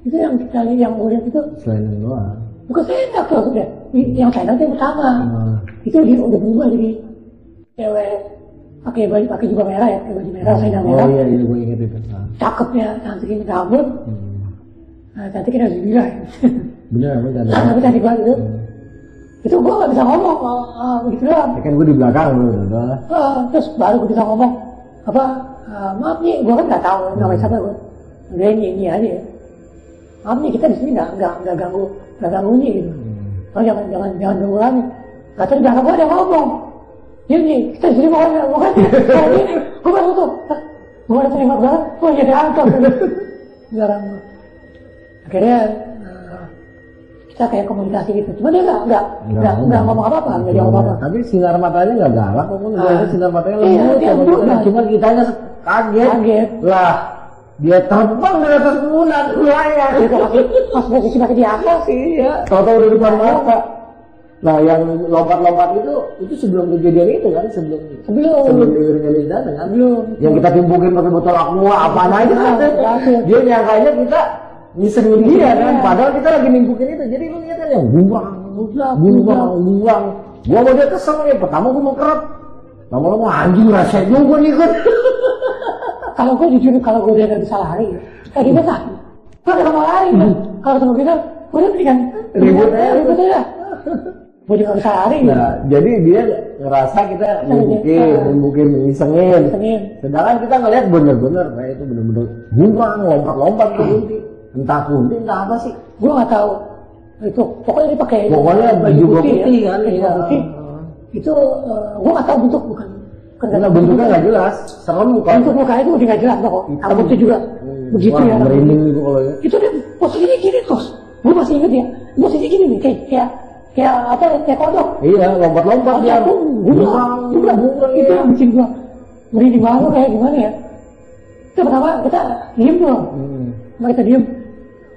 S3: itu yang kita lihat, yang gue lihat itu
S1: selendang doang.
S3: bukan selendang tuh maksudnya. Yang selendang itu yang pertama. Itu dia udah berubah jadi cewek pakai juga merah ya, pakai baju merah, selendang merah.
S1: Oh iya gue inget itu.
S3: Cakepnya, cantikin rambut. Nah, cantikin harus dibilang.
S1: Bener apa cantik?
S3: Tapi cantik banget itu. Itu gue gak bisa ngomong begitu doang.
S1: Ya kan gue di belakang lu udah.
S3: Terus baru gue bisa ngomong maaf nih, gue kan nggak tahu namanya siapa gue. Udah ini aja ya. Maaf nih, kita di sini nggak ganggu nih gitu. Oh jangan ganggu lagi. Kata di belakang gue ada ngomong. Ini kita di sini mau kan ini. Gue baru tuh. Gue ada terima banget. Gue jadi angkat. Jarang. Akhirnya kita kita kayak komunikasi gitu. Cuma dia nggak ngomong apa-apa, nggak jawab apa-apa.
S1: Tapi sinar matanya nggak galak, walaupun sinar matanya
S3: Iya,
S1: lembut.
S3: dia lembut, nah.
S1: Cuma kitanya kaget. Lah, dia terbang dari atas bulan, layar.
S3: Itu pas posisi masih di atas sih, ya.
S1: Tahu-tahu udah depan mata. Nah, yang lompat-lompat itu sebelum kejadian itu kan, sebelum diiring-iring datang kan.
S3: Belum.
S1: Yang kita timbukin pakai botol aqua apa aja kan. Dia nyangkanya kita ngisengin dia kan, padahal kita lagi nimbukin itu. Jadi lu lihat kan yang buang. Gua mau dia kesel nih, pertama gua mau kerap. Lama-lama anjing rasanya juga nih kan.
S3: Kalau gue jujur, kalau gue udah nggak bisa lari, kayak gitu kan, gue udah mau lari kan. Kalau ketemu kita, gue udah berikan ribut aja. Gue juga nggak bisa lari.
S1: Nah, jadi dia ngerasa kita nimbukin, isengin. Sedangkan kita ngeliat bener-bener, kayak itu bener-bener buang, lompat ke kunti. Entah kunti, entah apa sih.
S3: Gue nggak tahu. Itu pokoknya dia pakai.
S1: Pokoknya baju putih kan.
S3: Baju putih. Itu gue nggak tahu bentuk bukan.
S1: Karena bentuknya nggak jelas, serem muka.
S3: Bentuk mukanya itu udah nggak jelas kok. Rambutnya juga begitu ya.
S1: Merinding itu kalau ya.
S3: Itu dia posisinya gini terus. Gue masih inget ya. Posisinya gini nih, kayak apa? Kayak kodok.
S1: Iya, lompat-lompat dia.
S3: Buang. Itu yang bikin gue merinding banget kayak gimana ya. Itu pertama kita diem dong. Kita diem.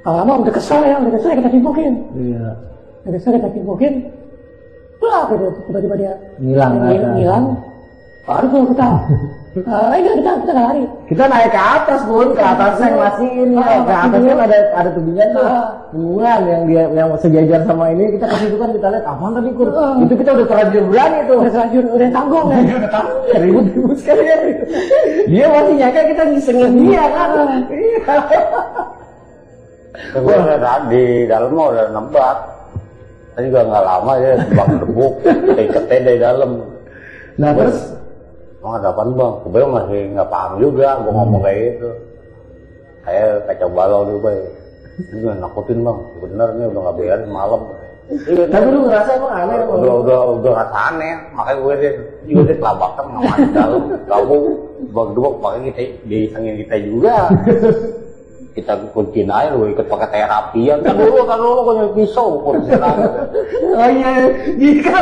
S3: Kalau lama udah kesel ya kita timbukin.
S1: Iya.
S3: Udah kesel kita timbukin. Wah, gitu. Tiba-tiba dia
S1: ngilang.
S3: Baru kalau kita nggak lari.
S1: Kita naik ke atas Bun, ke atas yang masih ini, ke atas kan ada tebingan tuh, tebingan yang sejajar sama ini. Kita ke situ kan kita lihat apaan tadi Kur. Itu kita udah terlanjur berani tuh.
S3: Udah tanggung ya.
S1: Udah tanggung. Ribut sekali ya. Dia masih nyangka kita ngisengin dia kan.
S2: Gue udah di dalam udah nembak. Tadi juga nggak lama ya, bang debuk, iketnya dari dalam.
S1: Nah terus
S2: Bang ada apaan bang? Gue masih nggak paham juga, gue ngomong kayak gitu. Saya kacau balau juga ya. Ini gak nakutin bang, bener nih udah nggak beres malam.
S1: Tapi lu ngerasa emang aneh?
S2: Udah ngerasa aneh, makanya gue dia kelabakan ngapain di dalam, kamu bang debuk, makanya kita disengin kita juga. Kita kunciin aja, lu ikut pakai terapian. Kan dulu gue nyari pisau, kunciin aja.
S1: Oh iya, jika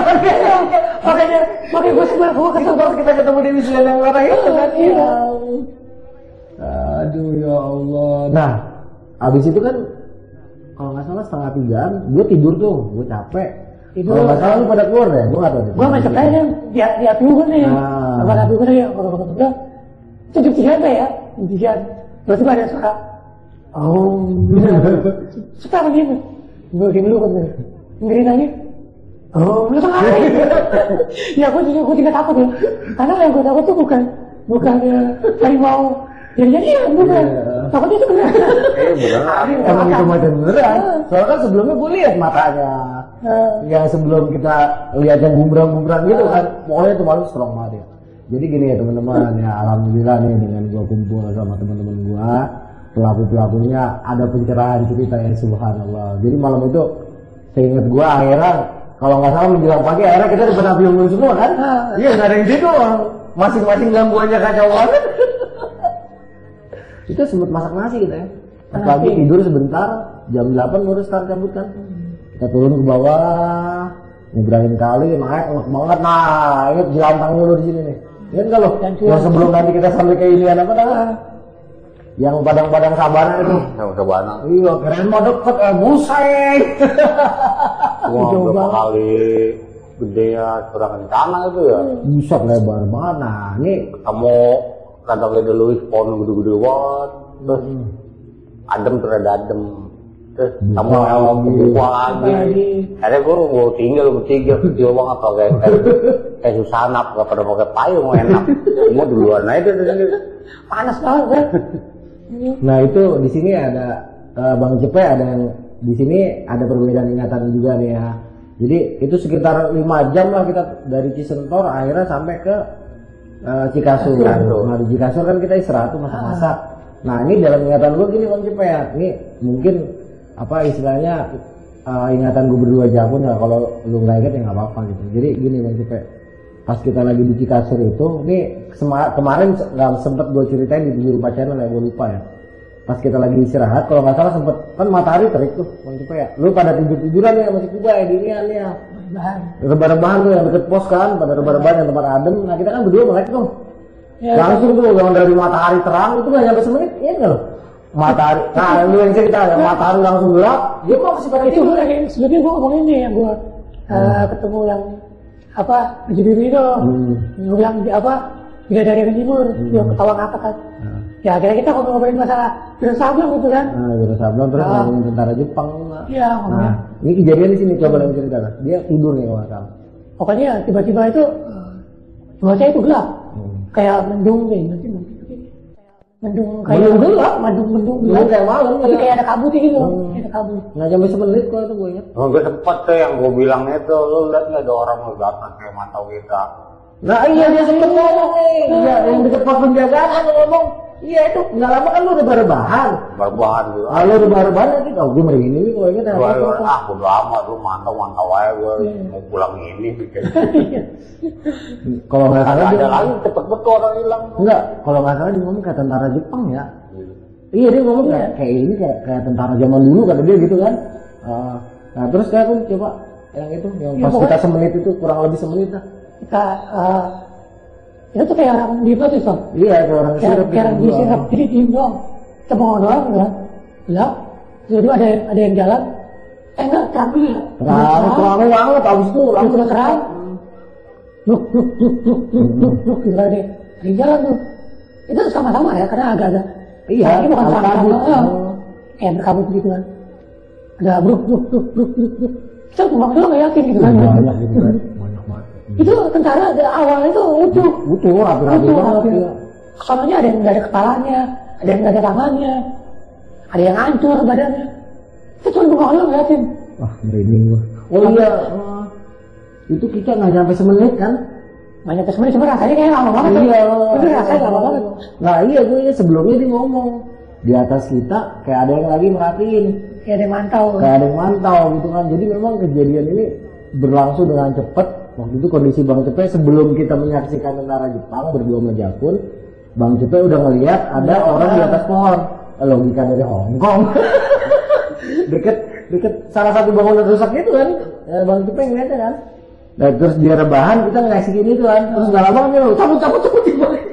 S1: makanya gue sebenarnya gue kesel banget kita ketemu di Wisla yang merah itu kan. Iya. Aduh ya Allah. Nah, abis itu kan kalau nggak salah 2:30-an, gue tidur tuh, gue capek. Kalau nggak salah lu pada keluar deh, gue nggak tahu.
S3: Gue macet aja di api gue nih. Sama api gue ya, kalau itu jam 3 ya, jam 3. Terus ada suara. Oh, suka begini. Gue dulu kan, ngerin aja. Oh, lu tengah hari. Ya, gue juga takut ya. Karena yang gue takut tuh bukan harimau. Jadi bukan. Takutnya itu beneran.
S2: Beneran.
S1: Emang itu macam beneran. Soalnya kan sebelumnya gue lihat matanya. Yang sebelum kita lihat yang gumbrang gitu kan. Pokoknya itu malu strong banget ya. Jadi gini ya teman-teman ya, alhamdulillah nih dengan gue kumpul sama teman-teman gue. Pelaku-pelakunya ada pencerahan cerita ya, subhanallah. Jadi malam itu seingat gua akhirnya kalau nggak salah menjelang pagi akhirnya kita di api unggun semua kan. Iya nggak ada yang situ, masing-masing gangguannya kacau banget. Kita sempet masak nasi kita ya. Pagi tidur sebentar, jam 8 baru start cabut kan. Kita turun ke bawah, nyebrangin kali, naik enak banget. Nah ingat jelantang dulu di sini nih. Ingat nggak lo? Yang sebelum nanti kita sampai ke inian apa namanya? Yang padang-padang Sabana itu.
S2: Yang Sabana.
S1: Iya, keren mau deket, buseng.
S2: Wah, berapa kali gede ya, kurang tanah itu ya.
S1: Buset lebar banget. Nah, ini
S2: kamu kadang lihat dulu pohon gede-gede banget. Terus adem terus ada adem. Terus kamu yang buka lagi. Akhirnya gue tinggal bertiga kecil banget kayak Susanap, gak pada pakai payung enak. Mau duluan aja dari
S3: panas banget.
S1: Nah itu di sini ada Bang Cepe, ada yang di sini ada perbedaan ingatan juga nih ya. Jadi itu sekitar 5 jam lah kita dari Cisentor akhirnya sampai ke Cikasur. Nah di Cikasur kan kita istirahat tuh masak-masak. Nah ini dalam ingatan gue gini Bang Cepe ya, ini mungkin apa istilahnya ingatan gue berdua aja pun ya, kalau lu nggak inget ya nggak apa-apa gitu. Jadi gini Bang Cepe, pas kita lagi di Cikasur itu, ini kemarin nggak sempet gue ceritain di Tujuh Rupa Channel ya, gue lupa ya. pas kita lagi istirahat, kalau nggak salah sempet kan matahari terik tuh, Bang Cepe ya. Lu pada tiduran ya masih Kuba ya dinian ya. Rebahan tuh yang deket pos kan, pada rebahan yang tempat adem. Nah kita kan berdua melek tuh. Ya, langsung tuh yang dari matahari terang itu nggak nyampe semenit, iya nggak lo? Matahari, nah lu yang cerita ya matahari langsung gelap, dia kok masih pada
S3: itu sebelumnya gua ngomong ini yang gua ketemu yang apa baju biru itu, yang bilang apa bidadari dari timur, yang ketawa ngapa kan? Ya akhirnya kita ngobrolin masalah Wiro Sableng gitu kan.
S1: Nah, Wiro Sableng terus ngomongin tentara Jepang.
S3: Iya, ngomongin.
S1: Nah, ini kejadian di sini coba yang cerita. Dia tidur nih kalau salah.
S3: Pokoknya tiba-tiba itu cuaca itu gelap. Kayak mendung nih, mendung kayak gelap, mendung gelap
S1: kayak malam.
S3: Tapi kayak ada kabut gitu. Ada kabut.
S1: Nggak sampai semenit kok itu gue ingat.
S2: Oh, gue sempet tuh yang gue bilang itu, lu lihat nggak ada orang lu datang kayak mantau kita.
S1: Nah iya dia sempet ngomong nih, iya yang deket pos penjagaan kan ngomong. Iya itu, nggak lama kan lu udah rebahan.
S2: Rebahan gitu.
S1: Ah lu udah rebahan nanti, oh gue merinding ini kalau ingat.
S2: Udah lama lu mantau aja gue mau pulang ini.
S1: Kalau nggak salah
S2: ada lagi cepet betul orang hilang.
S1: Enggak, kalau nggak salah dia ngomong kayak tentara Jepang ya. Iya dia ngomong kayak ini kayak tentara zaman dulu kata dia gitu kan. Nah terus kayak tuh coba yang itu yang pas kita semenit itu kurang lebih semenit lah.
S3: Kita itu tuh kayak orang dihipnotis Bang.
S1: Iya kayak orang
S3: sirap. Kayak orang disirap, jadi diem doang. Kita bengong doang kan. Gelap. Tiba-tiba ada yang jalan. Enggak terang dulu ya.
S1: Terang banget abis itu langsung
S3: terang. Luk gitu kan deh. Ada jalan tuh. Itu sama-sama ya karena agak-agak.
S1: Iya.
S3: Ini bukan sama-sama. Kayak berkabut gitu kan. Ada bruk. Kita bengong doang gak yakin gitu kan.
S1: Banyak gitu kan.
S3: Itu tentara awalnya itu utuh
S1: rapi banget ya.
S3: Soalnya ada yang nggak ada kepalanya, ada yang nggak ada tangannya, ada yang hancur badannya. Itu cuma bengong doang ngeliatin.
S1: Wah merinding gua. Oh iya, itu kita nggak sampai semenit kan?
S3: Nggak sampai semenit, cuma rasanya kayak lama banget.
S1: Iya,
S3: itu rasanya lama banget.
S1: Nah iya gue sebelumnya dia ngomong di atas kita kayak ada yang lagi merhatiin,
S3: kayak ada yang mantau.
S1: Kayak ada yang mantau gitu kan. Jadi memang kejadian ini berlangsung dengan cepat. Waktu itu kondisi Bang Cepe sebelum kita menyaksikan tentara Jepang berdua sama Jakun, Bang Cepe udah ngelihat ada orang di atas pohon. Logika dari Hongkong. deket salah satu bangunan rusak itu kan. Ya, Bang Cepe ngeliatnya kan. Nah terus dia rebahan kita ngasih itu kan. Terus nggak lama kan dia cabut balik.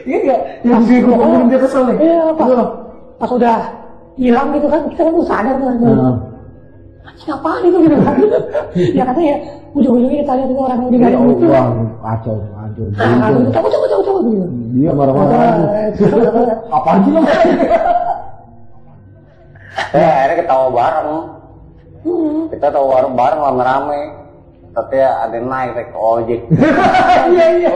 S1: Iya nggak? Yang dia kesel nih.
S3: Iya pas udah hilang gitu kan kita kan sadar kan. Apaan itu gitu kan? Ya katanya ujung-ujungnya ditanya tuh orang yang digaring itu.
S1: Kacau, hancur.
S3: Coba gitu.
S1: Dia marah-marah. Apaan sih lo?
S2: Akhirnya ketawa bareng. Kita tahu bareng rame-rame. Tapi ada yang naik ke ojek.
S3: Iya.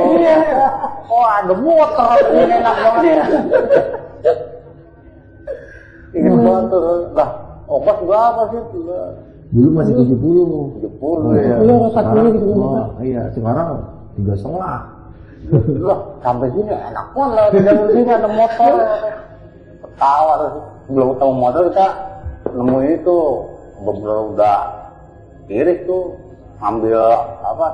S2: Oh ada motor, ini enak banget. Ingat banget tuh, lah ongkos berapa sih?
S1: Dulu masih 70
S2: ya.
S3: 40 gitu.
S1: Iya, sekarang 3,5.
S2: Loh, sampai sini enak banget lah. Tidak sini ada motor. Ketawa terus. Belum ketemu motor kita nemu itu beberapa udah iris tuh ambil apa?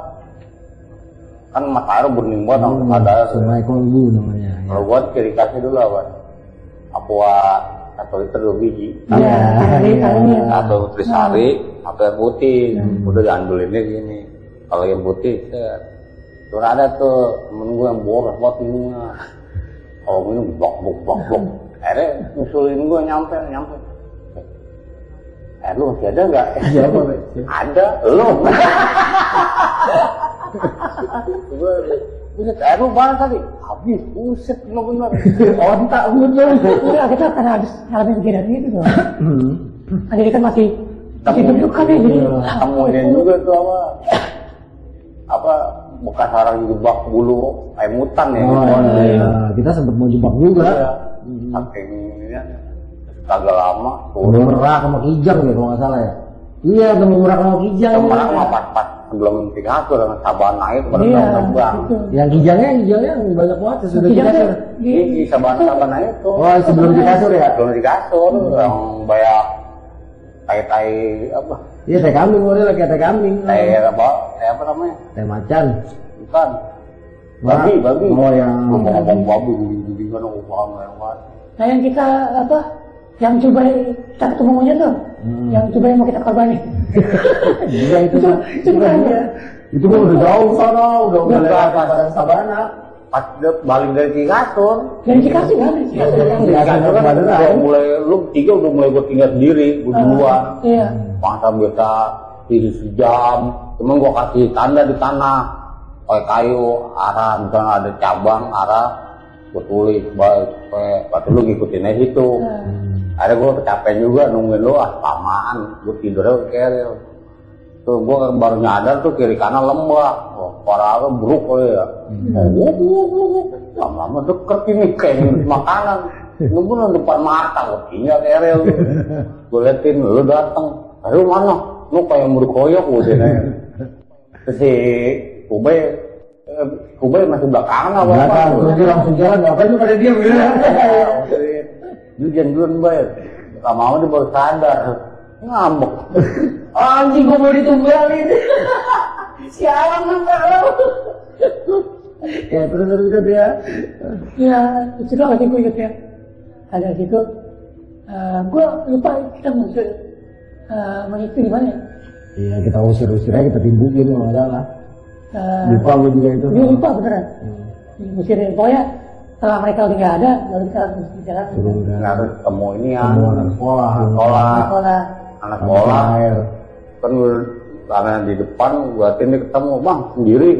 S2: Kan Mas Aero burning banget ada
S1: Sungai Kolbu namanya.
S2: Kalau buat kiri kasih dulu apa? Aqua atau itu 2 biji. Atau Trisari, atau yang putih. Udah diambilinnya gini. Kalau yang putih, terus ada tuh temen gue yang boros buat minumnya. Kalau minum blok. Akhirnya nyusulin gue nyampe. Lu masih ada nggak?
S1: Siapa?
S2: Ada, lu. Buset, air lu mana tadi? Habis, buset, lu bener.
S1: Ontak bener.
S3: Udah, kita karena habis ngalamin kejadian itu tuh. Jadi kan masih deg-degan ya, jadi.
S2: Temuin juga tuh apa bekas orang jebak bulu ayam hutan ya.
S1: Iya, kita sempat mau jebak juga.
S2: Saking ini kagak lama.
S1: Temu Merak sama Kijang ya kalau nggak salah ya. Iya, Temu Merak sama Kijang.
S2: Temu Merak mah pas sebelum Picasso dengan Sabana itu pada terbang.
S1: Yang Kijangnya banyak banget sudah Picasso.
S2: Di Sabana itu.
S1: Oh, sebelum Picasso ya?
S2: Sebelum Picasso yang banyak tai apa?
S1: Iya, teh kambing model kayak teh kambing.
S2: Teh apa namanya?
S1: Teh macan.
S2: Bukan. Babi.
S1: Oh yang
S2: ngomong babi, kan aku paham yang mana.
S3: Nah yang kita apa? Yang coba kita ketemu monyet tuh, yang coba yang mau kita korbanin.
S1: Iya itu
S3: keren ya.
S1: Itu mah udah jauh sana, udah lewat Padang Sabana.
S2: Pas dia balik dari Cikasur.
S3: Dari Cikasur kan?
S2: Cikasur kan udah mulai, lu 3 udah mulai gue tinggal sendiri, gue duluan.
S3: Iya.
S2: Masa biasa tidur sejam, cuman gue kasih tanda di tanah, pakai kayu, arah, misalnya ada cabang, arah, gue tulis, batu lu ngikutin aja itu. Ada gue kecapean juga nungguin lu, lamaan, gue tidurnya keril. Tuh gue baru nyadar tuh kiri kanan lembah, parah lu buruk kali ya. Lama-lama deket ini kayak makanan, nunggu depan mata, gue tinggal keril. Gue liatin, lu dateng, lu mana? Lu kayak murid koyok gue nanya. Terus si Kubay masih belakangan apa?
S1: Belakang, terus dia langsung jalan, ngapain lu pada diam gitu ya?
S2: Lu jangan duluan Bay, lama-lama dia baru sadar, ngambek.
S3: Anjing gue mau ditumbalin. Sialan enggak lo.
S1: Ya terus dia.
S3: Ya itu doang sih gue inget ya. Ada gitu, gue lupa kita muncul monyet itu di mana ya?
S1: Iya kita usir aja, kita timbukin kalau nggak salah. Lupa gue juga itu.
S3: Dia lupa beneran. Musirin pokoknya setelah mereka udah nggak ada, lalu kita harus jalan.
S2: Harus ketemu ini ya.
S1: Anak sekolah.
S2: Anak sekolah. Kan karena di depan buatin dia ketemu, bang sendiri.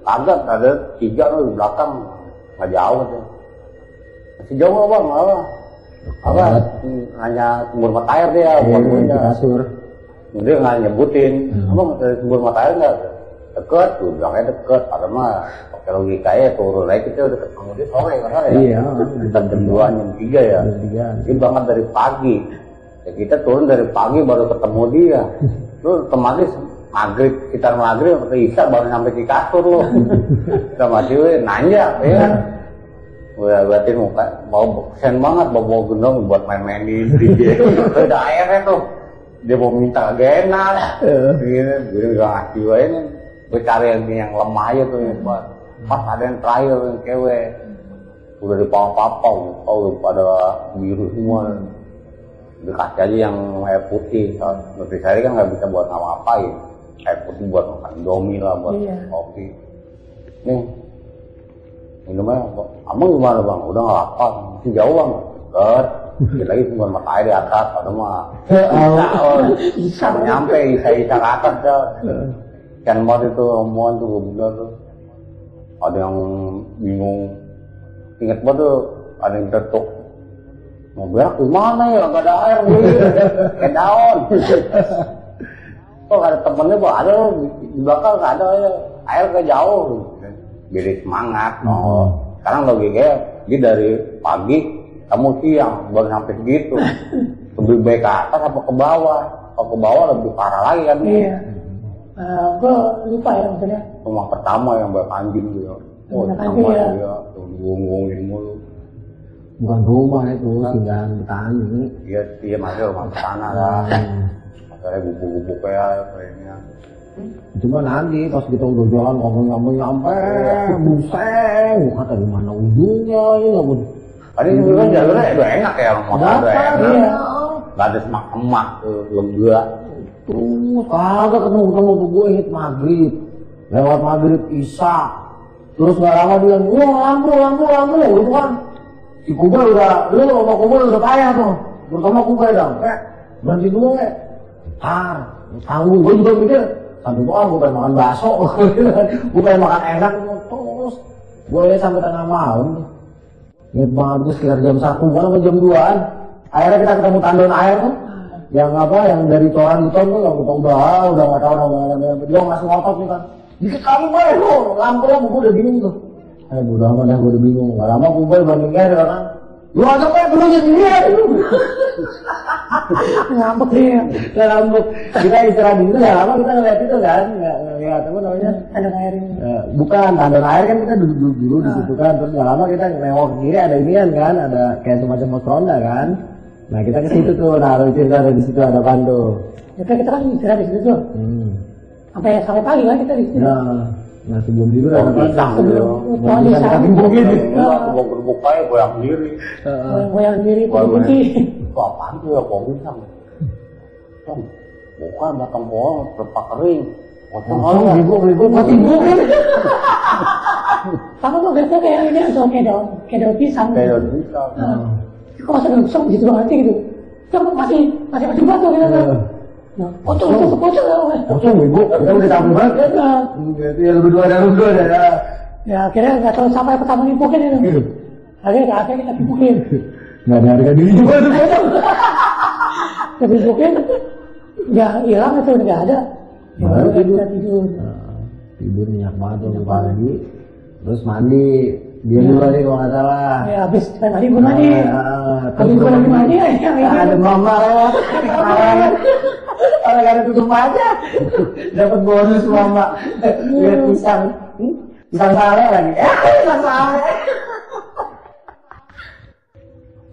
S2: Kagak ada 3 di belakang, nggak jauh tuh. Masih jauh nggak bang? Apa? Hanya sumber mata air dia, bukan punya.
S1: Kasur.
S2: Dia nggak nyebutin, abang dari sumber mata air nggak? Deket, tuh bilangnya deket. Padahal mah pakai logikanya turun aja kita udah ketemu dia sore kan ya?
S1: Iya.
S2: Kita jam 2, jam 3 ya. Dia banget dari pagi. Ya kita turun dari pagi baru ketemu dia. Lu otomatis maghrib, sekitar maghrib atau isya baru sampai di kasur lu. Kita masih nanya, ya. Udah berarti muka mau kesen banget, bawa gendong buat main-main di dia. Udah airnya tuh. Dia mau minta gena. Gini, gue gak ngasih gue ini. Gue cari yang lemah aja tuh yang buat. Pas ada yang terakhir yang cewek. Udah dipapau-papau, udah pada biru semua. Dikasih aja yang air putih. Nutrisari kan nggak bisa buat ngapa-ngapain. Air putih buat makan Indomie lah, buat kopi. Nih, minumnya, abang gimana bang? Udah nggak lapar, masih jauh bang. Deket, dikit lagi sumber mata air di atas, ada mah. Bisa nyampe, isa ke atas dah. Kan banget itu omongan tuh, gue bilang tuh. Ada yang bingung. Ingat banget tuh, ada yang tetuk. Mau berak di mana ya? Gak ada air nih. Kayak daun. Kok ada temennya, Pak? Ada di belakang gak ada ya. Air kayak jauh. Jadi semangat. Sekarang logikanya dia dari pagi, kamu siang baru sampai segitu. Lebih baik ke atas apa ke bawah? Kalau ke bawah lebih parah lagi kan?
S3: Iya. Gue lupa ya maksudnya.
S2: Rumah pertama yang banyak anjing gitu.
S3: Anjing ya.
S2: Gungungin mulu.
S1: Bukan rumah itu, singgahan petani.
S2: Iya masih rumah petani lah. Masalahnya gubuk-gubuk ya, kayaknya.
S1: Cuma nanti pas kita udah jalan nyampe, buseng, kata di mana ujungnya ini nggak mau.
S2: Tadi sebenarnya jalurnya udah enak ya, motor udah enak.
S3: Iya.
S2: Nggak ada semak-semak tuh, lega.
S1: Terus kagak ketemu gue hit maghrib, lewat maghrib isya. Terus nggak lama dia, lampu, gitu kan. Si Kubay udah, lu sama Kubay udah payah tuh. Terutama Kubay dong, berhenti dulu tanggung. Gue juga mikir, sampai gue pengen makan bakso, gue pengen makan enak. Terus gue lihat sampai tengah malam. Ingat banget gue sekitar jam 1 atau jam 2-an. Akhirnya kita ketemu tandon air tuh. Yang apa, yang dari Coran Buton tuh, yang kita udah gak tau namanya. Dia ngasih ngotot nih kan. Dikit kali Bay tuh, lampu gue udah bingung tuh. Udah amat dah gue udah bingung. Gak lama Kubay bandingnya ada kan. Lu ajak Bay, lu jadi dia.
S3: Ngambek dia.
S1: Ngambek. Kita istirahat dulu, gak lama kita ngeliat itu kan. Ngeliat apa namanya?
S3: Tandon air ini.
S1: Bukan, tandon air kan kita duduk dulu di situ kan. Terus gak lama kita nengok ke kiri ada inian kan. Ada kayak semacam pos ronda kan. Nah kita ke situ tuh, naruh cerita ada di situ ada pandu.
S3: Ya kita kan istirahat di situ tuh. Sampai pagi kan kita di situ.
S1: Nah, Nah sebelum tidur ada apa?
S2: Pisang
S3: Pohon pisang.
S2: Mau gerbuk aja goyang diri.
S3: Goyang diri putih.
S2: Itu apaan tuh ya pohon pisang? Bukan batang pohon pelepah kering. Potong
S1: Ribu mati.
S3: Kamu tuh biasanya kayak ini atau kayak daun pisang.
S2: Kayak daun pisang.
S3: Kok masa daun pisang gitu banget gitu? Kamu masih batu gitu kan? Nah, pocong ya.
S1: Pocong ribu, kita udah tampil banget. Berarti ya lu berdua ada.
S3: Ya akhirnya nggak tahu siapa yang pertama nimpukin itu. Akhirnya kita nimpukin.
S1: Nggak ada harga diri juga tuh pocong.
S3: Kita nimpukin, nggak hilang itu nggak ada. Ya baru kita tidur.
S1: Tidur nyenyak banget tuh pagi. Terus mandi. Dia dulu nih kalau nggak salah.
S3: Ya habis mandi gue mandi. Habis gue mandi ya.
S1: Ada mama lewat. Kalau nggak ada tutup aja. Dapat bonus mama. Lihat pisang. Pisang sale lagi. Pisang sale.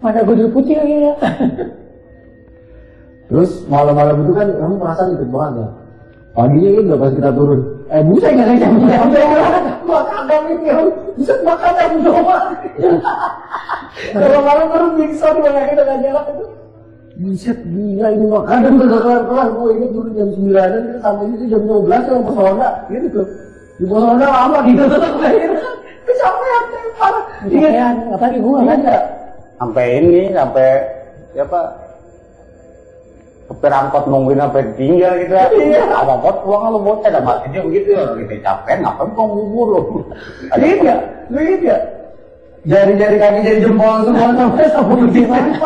S3: Mana gudul putih lagi ya.
S1: Terus malam-malam itu kan kamu perasaan ikut banget ya. Paginya itu pas kita turun. Buset nggak saya makan ini ya. Buset makan yang doang. Kalau malam terus bisa dibanyakin dengan jalan itu. Buset gila ini makanan kelar-kelar. Gue ini turun jam 9-an kita sampai itu jam 12 sama Pesona gitu tuh. Di Pesona lama gitu tetap akhirnya. Kecapean parah.
S3: Kecapean apalagi gue kan ya.
S2: Sampai apa? Supir angkot nungguin sampai tinggal gitu ya. Apa bot uang lu bot ada matinya begitu ya. Kita capek ngapain kau ngubur lu.
S1: Lihat ya. Jari-jari kaki jadi jempol semua sampai begini.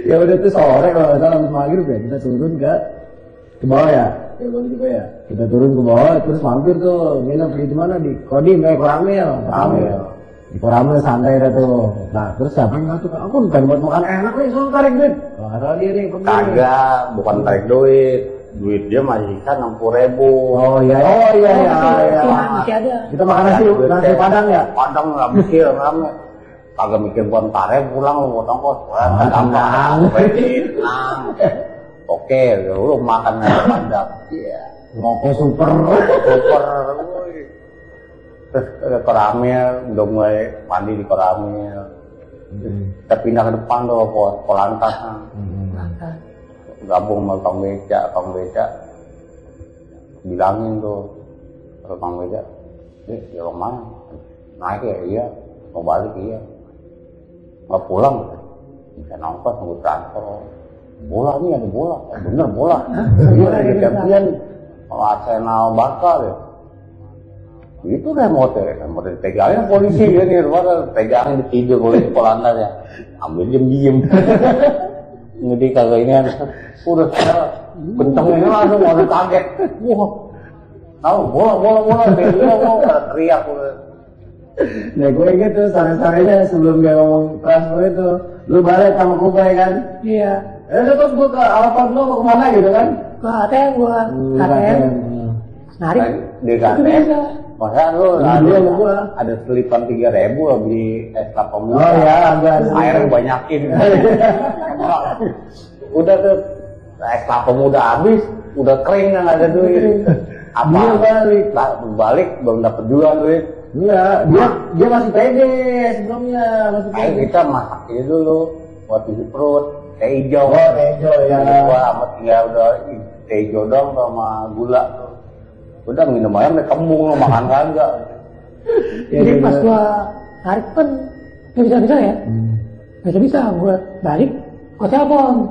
S1: Ya udah tuh sore kalau nggak salah habis maghrib ya kita turun ke bawah ya. Kita turun ke bawah terus mampir tuh nginep di mana di Kodim Koramil. Di Koramil santai dah tuh. Nah terus siapa yang ngatur? Aku bukan buat makan enak nih, suruh tarik duit. Karena dia nih
S2: kagak, bukan tarik duit. Duit dia masih sisa 60.000.
S1: Oh iya.
S3: Masih ada.
S1: Kita makan nasi padang ya.
S2: Padang nggak mikir rame. Kagak mikir buat tarik pulang lu buat ongkos. Gampang. Oke, lu makan nasi padang. Iya.
S1: Rokok super.
S2: Terus ke Koramil, udah mulai mandi di Koramil. Kita pindah ke depan tuh, Polantas. Gabung sama Kang Beca. Bilangin tuh ke Kang Beca, ya lo mana? Naik ya? Iya. Mau balik iya. Nggak pulang? Bisa nongkrong, nunggu transfer. Bola nih, ada bola. Bener bola. Iya, ada champion. Arsenal Barca deh. Itu deh mau dipegangin polisi dia nih, pegangin tidur polisi Polantas ya, ambil diem. Jadi kagak ini udah bencengnya langsung mau kaget, wah, tahu bola, teriak udah.
S1: Nah gue inget tuh sore-sorenya sebelum dia ngomong transfer itu, lu balik sama Kubai kan?
S3: Iya.
S1: Terus gue ke Alphard lu mau kemana gitu kan?
S3: Ke ATM gua, ATM. Narik.
S2: Di ATM. Masa lu ada selipan 3.000 beli es kelapa muda.
S1: Oh ya, ada
S2: air banyakin. Udah tuh es kelapa muda habis, udah kering nggak ada duit. Apa? Balik belum dapet juga duit.
S1: Iya, dia masih pede sebelumnya.
S2: Kita masak ini dulu buat isi perut. Teh hijau.
S1: Oh, teh hijau ya.
S2: Gua amat tinggal udah teh hijau dong sama gula tuh. Udah minum ayam udah kembung lo makan kagak.
S3: Jadi pas gua tarik kan nggak bisa ya. Nggak bisa gua balik, gua telepon.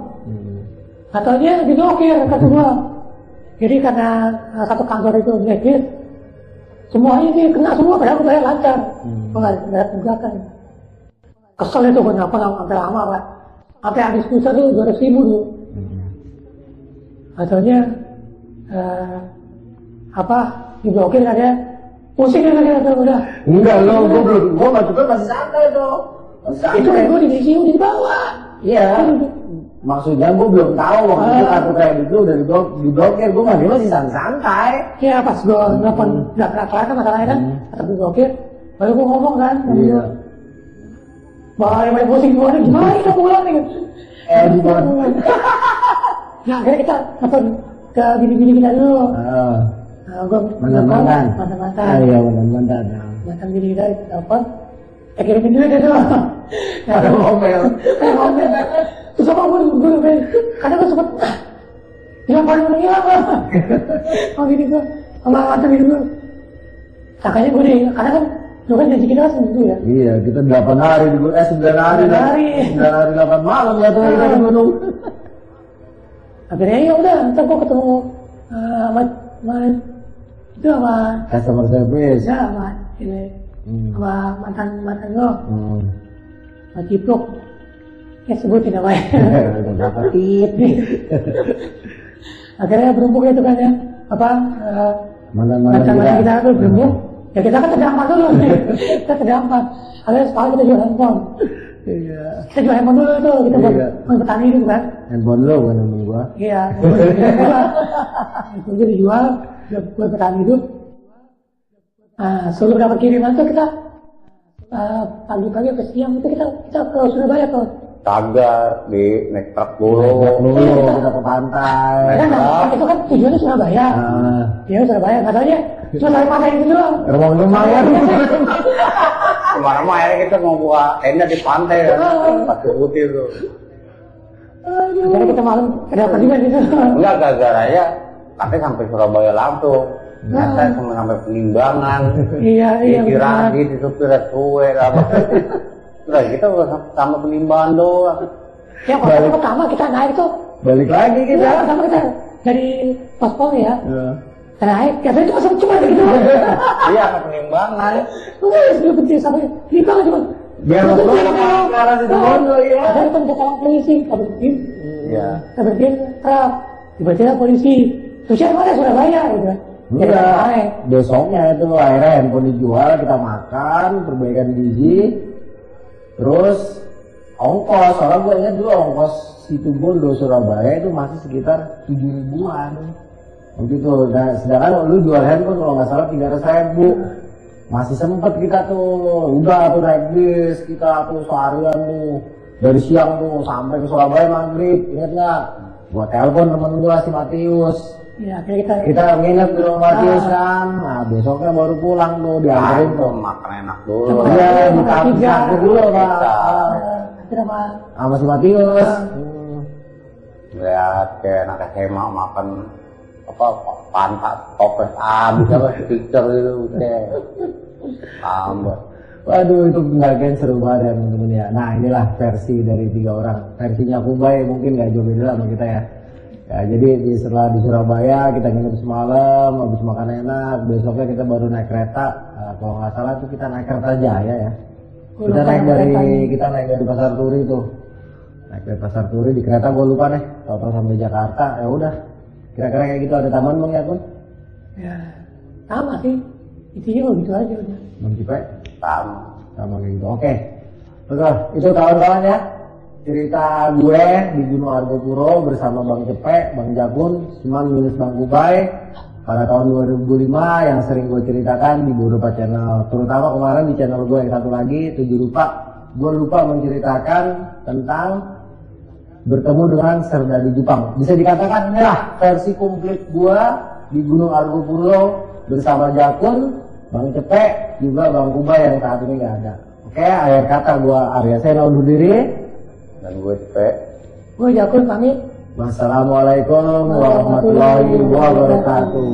S3: Katanya diblokir kata gua. Jadi karena satu kantor itu blacklist, semuanya ini kena semua padahal gua bayar lancar. Gua nggak ada tunggakan. Kesel itu gua nelfon sampai lama Pak. Sampai habis pulsa tuh 200.000 dulu. Katanya diblokir kan ya, pusing kan dia udah.
S1: Enggak lo, gue masih santai tuh.
S3: Itu kan gue di bawah.
S1: Iya. Maksudnya gue belum tahu waktu itu kartu kredit itu udah diblokir, gue masih santai.
S3: Iya pas gue nelfon nggak kelar kan masalahnya kan, atau diblokir, baru gue ngomong kan. Iya. Bahwa yang paling pusing gue gimana kita pulang nih?
S1: Gimana?
S3: Nah akhirnya kita nelfon ke bini-bini kita dulu. Gue
S1: Mantan-mantan.
S3: mantan-mantan.
S1: Iya, mantan-mantan.
S3: Mantan bini kita telepon. Kirimin duit itu.
S1: Ada ngomel.
S3: Terus apa gue kadang gue sempet bilang paling hilang lah. Oh gini gue sama mantan bini gue. Makanya gue deh, karena kan lu kan janji kita kan seminggu ya.
S1: Iya, kita 8 hari di gunung, 9 hari. 9 hari 8 malam ya tuh kita di gunung.
S3: Akhirnya ya udah, ntar gue ketemu sama itu sama
S1: Customer service.
S3: ya sama ini sama mantan gue, sama Cipluk. Ya sebutin namanya.
S1: Udah dapat tip.
S3: Akhirnya berembuk itu kan ya, apa mantan kita tuh berembuk. Ya kita kan terdampar dulu nih. Kita terdampar. Akhirnya sekali kita jual handphone.
S1: Iya.
S3: Kita jual handphone dulu tuh, kita buat petani dulu kan.
S1: Handphone lo bukan handphone gua.
S3: Iya, handphone gue dijual, buat petani dulu. Nah, sebelum dapat kiriman tuh kita pagi-pagi ke siang itu kita ke Surabaya tuh.
S2: Kagak di naik truk dulu.
S1: Kita ke pantai.
S3: Nah, itu kan tujuannya Surabaya. Iya Surabaya, katanya cuma sampai pantai itu doang.
S1: Rumah ya.
S2: Kemana-mana akhirnya kita mau buka tenda di pantai ya. Pasir putih tuh.
S3: Akhirnya kita malam kenapa juga gitu.
S2: Enggak gara-gara ya. Katanya sampai Surabaya langsung. Ternyata cuma sampai Penimbangan.
S3: Iya.
S2: Kira di supir suwe apa. Udah kita udah sampai Penimbangan doang.
S3: Ya pertama kita naik tuh.
S1: Balik lagi kita.
S3: Pertama kita dari Paspor ya. Naik, biasanya cuma gitu.
S2: Iya ke Penimbangan.
S3: Sudah penting sampai Penimbangan cuma.
S1: Biar lo ke arah situ Bondo ya.
S3: Ada kan kita sama polisi, kita berhenti.
S2: Iya.
S3: Kita berhenti truk, tiba-tiba polisi. Tujuan mana Surabaya gitu kan.
S1: Udah, besoknya itu akhirnya handphone dijual, kita makan, perbaikan gizi, terus ongkos. Soalnya gue ingat dulu ongkos situ Bondo Surabaya itu masih sekitar 7 ribuan. Begitu. Nah, sedangkan lu jual handphone kalau nggak salah 300.000. Masih sempet kita tuh, udah tuh naik bis, kita tuh seharian tuh dari siang tuh sampai ke Surabaya maghrib. Ingat nggak? Gua telepon temen gua si Matius.
S3: Ya, akhirnya
S1: Kita nginep di rumah Matius kan. Nah, besoknya baru pulang tuh dianterin tuh.
S2: Makan enak dulu.
S1: Iya, ditampil dulu Pak.
S3: akhirnya
S1: Sama si Matius.
S2: Lihat kayak anak SMA makan apa pantat toples abis apa stiker gitu kayak tambah.
S1: Waduh, itu pendakian seru banget ya teman-teman ya. Nah, inilah versi dari 3 orang. Versinya Kubai mungkin nggak jauh beda sama kita ya. Ya, jadi setelah di Surabaya kita nginep semalam, habis makan enak, besoknya kita baru naik kereta. Nah, kalau nggak salah tuh kita naik kereta Jaya ya. Kita naik dari Pasar Turi tuh. Naik dari Pasar Turi di kereta gue lupa deh. Tahu-tahu sampai Jakarta, ya udah. Kira-kira kayak gitu ada taman Bang ya Kun?
S3: ya sama sih. Intinya begitu aja udah.
S1: Bang Cipe?
S2: Sama
S1: Kayak gitu. Oke. Betul, itu kawan-kawan ya. Cerita gue di Gunung Argopuro bersama Bang Cepek, Bang Jagun, cuman minus Bang Kubai pada tahun 2005 yang sering gue ceritakan di beberapa channel. Terutama kemarin di channel gue yang satu lagi, 7 Rupa. Gue lupa menceritakan tentang bertemu dengan Serdadu Jepang. Bisa dikatakan inilah versi komplit gue di Gunung Argopuro bersama Jakun, Bang Cepek, juga Bang Kubai yang saat ini nggak ada. Oke, akhir kata gue Arya Sena undur diri.
S2: dan gue cepet.
S3: Gue Jakun pamit.
S1: Wassalamualaikum warahmatullahi wabarakatuh.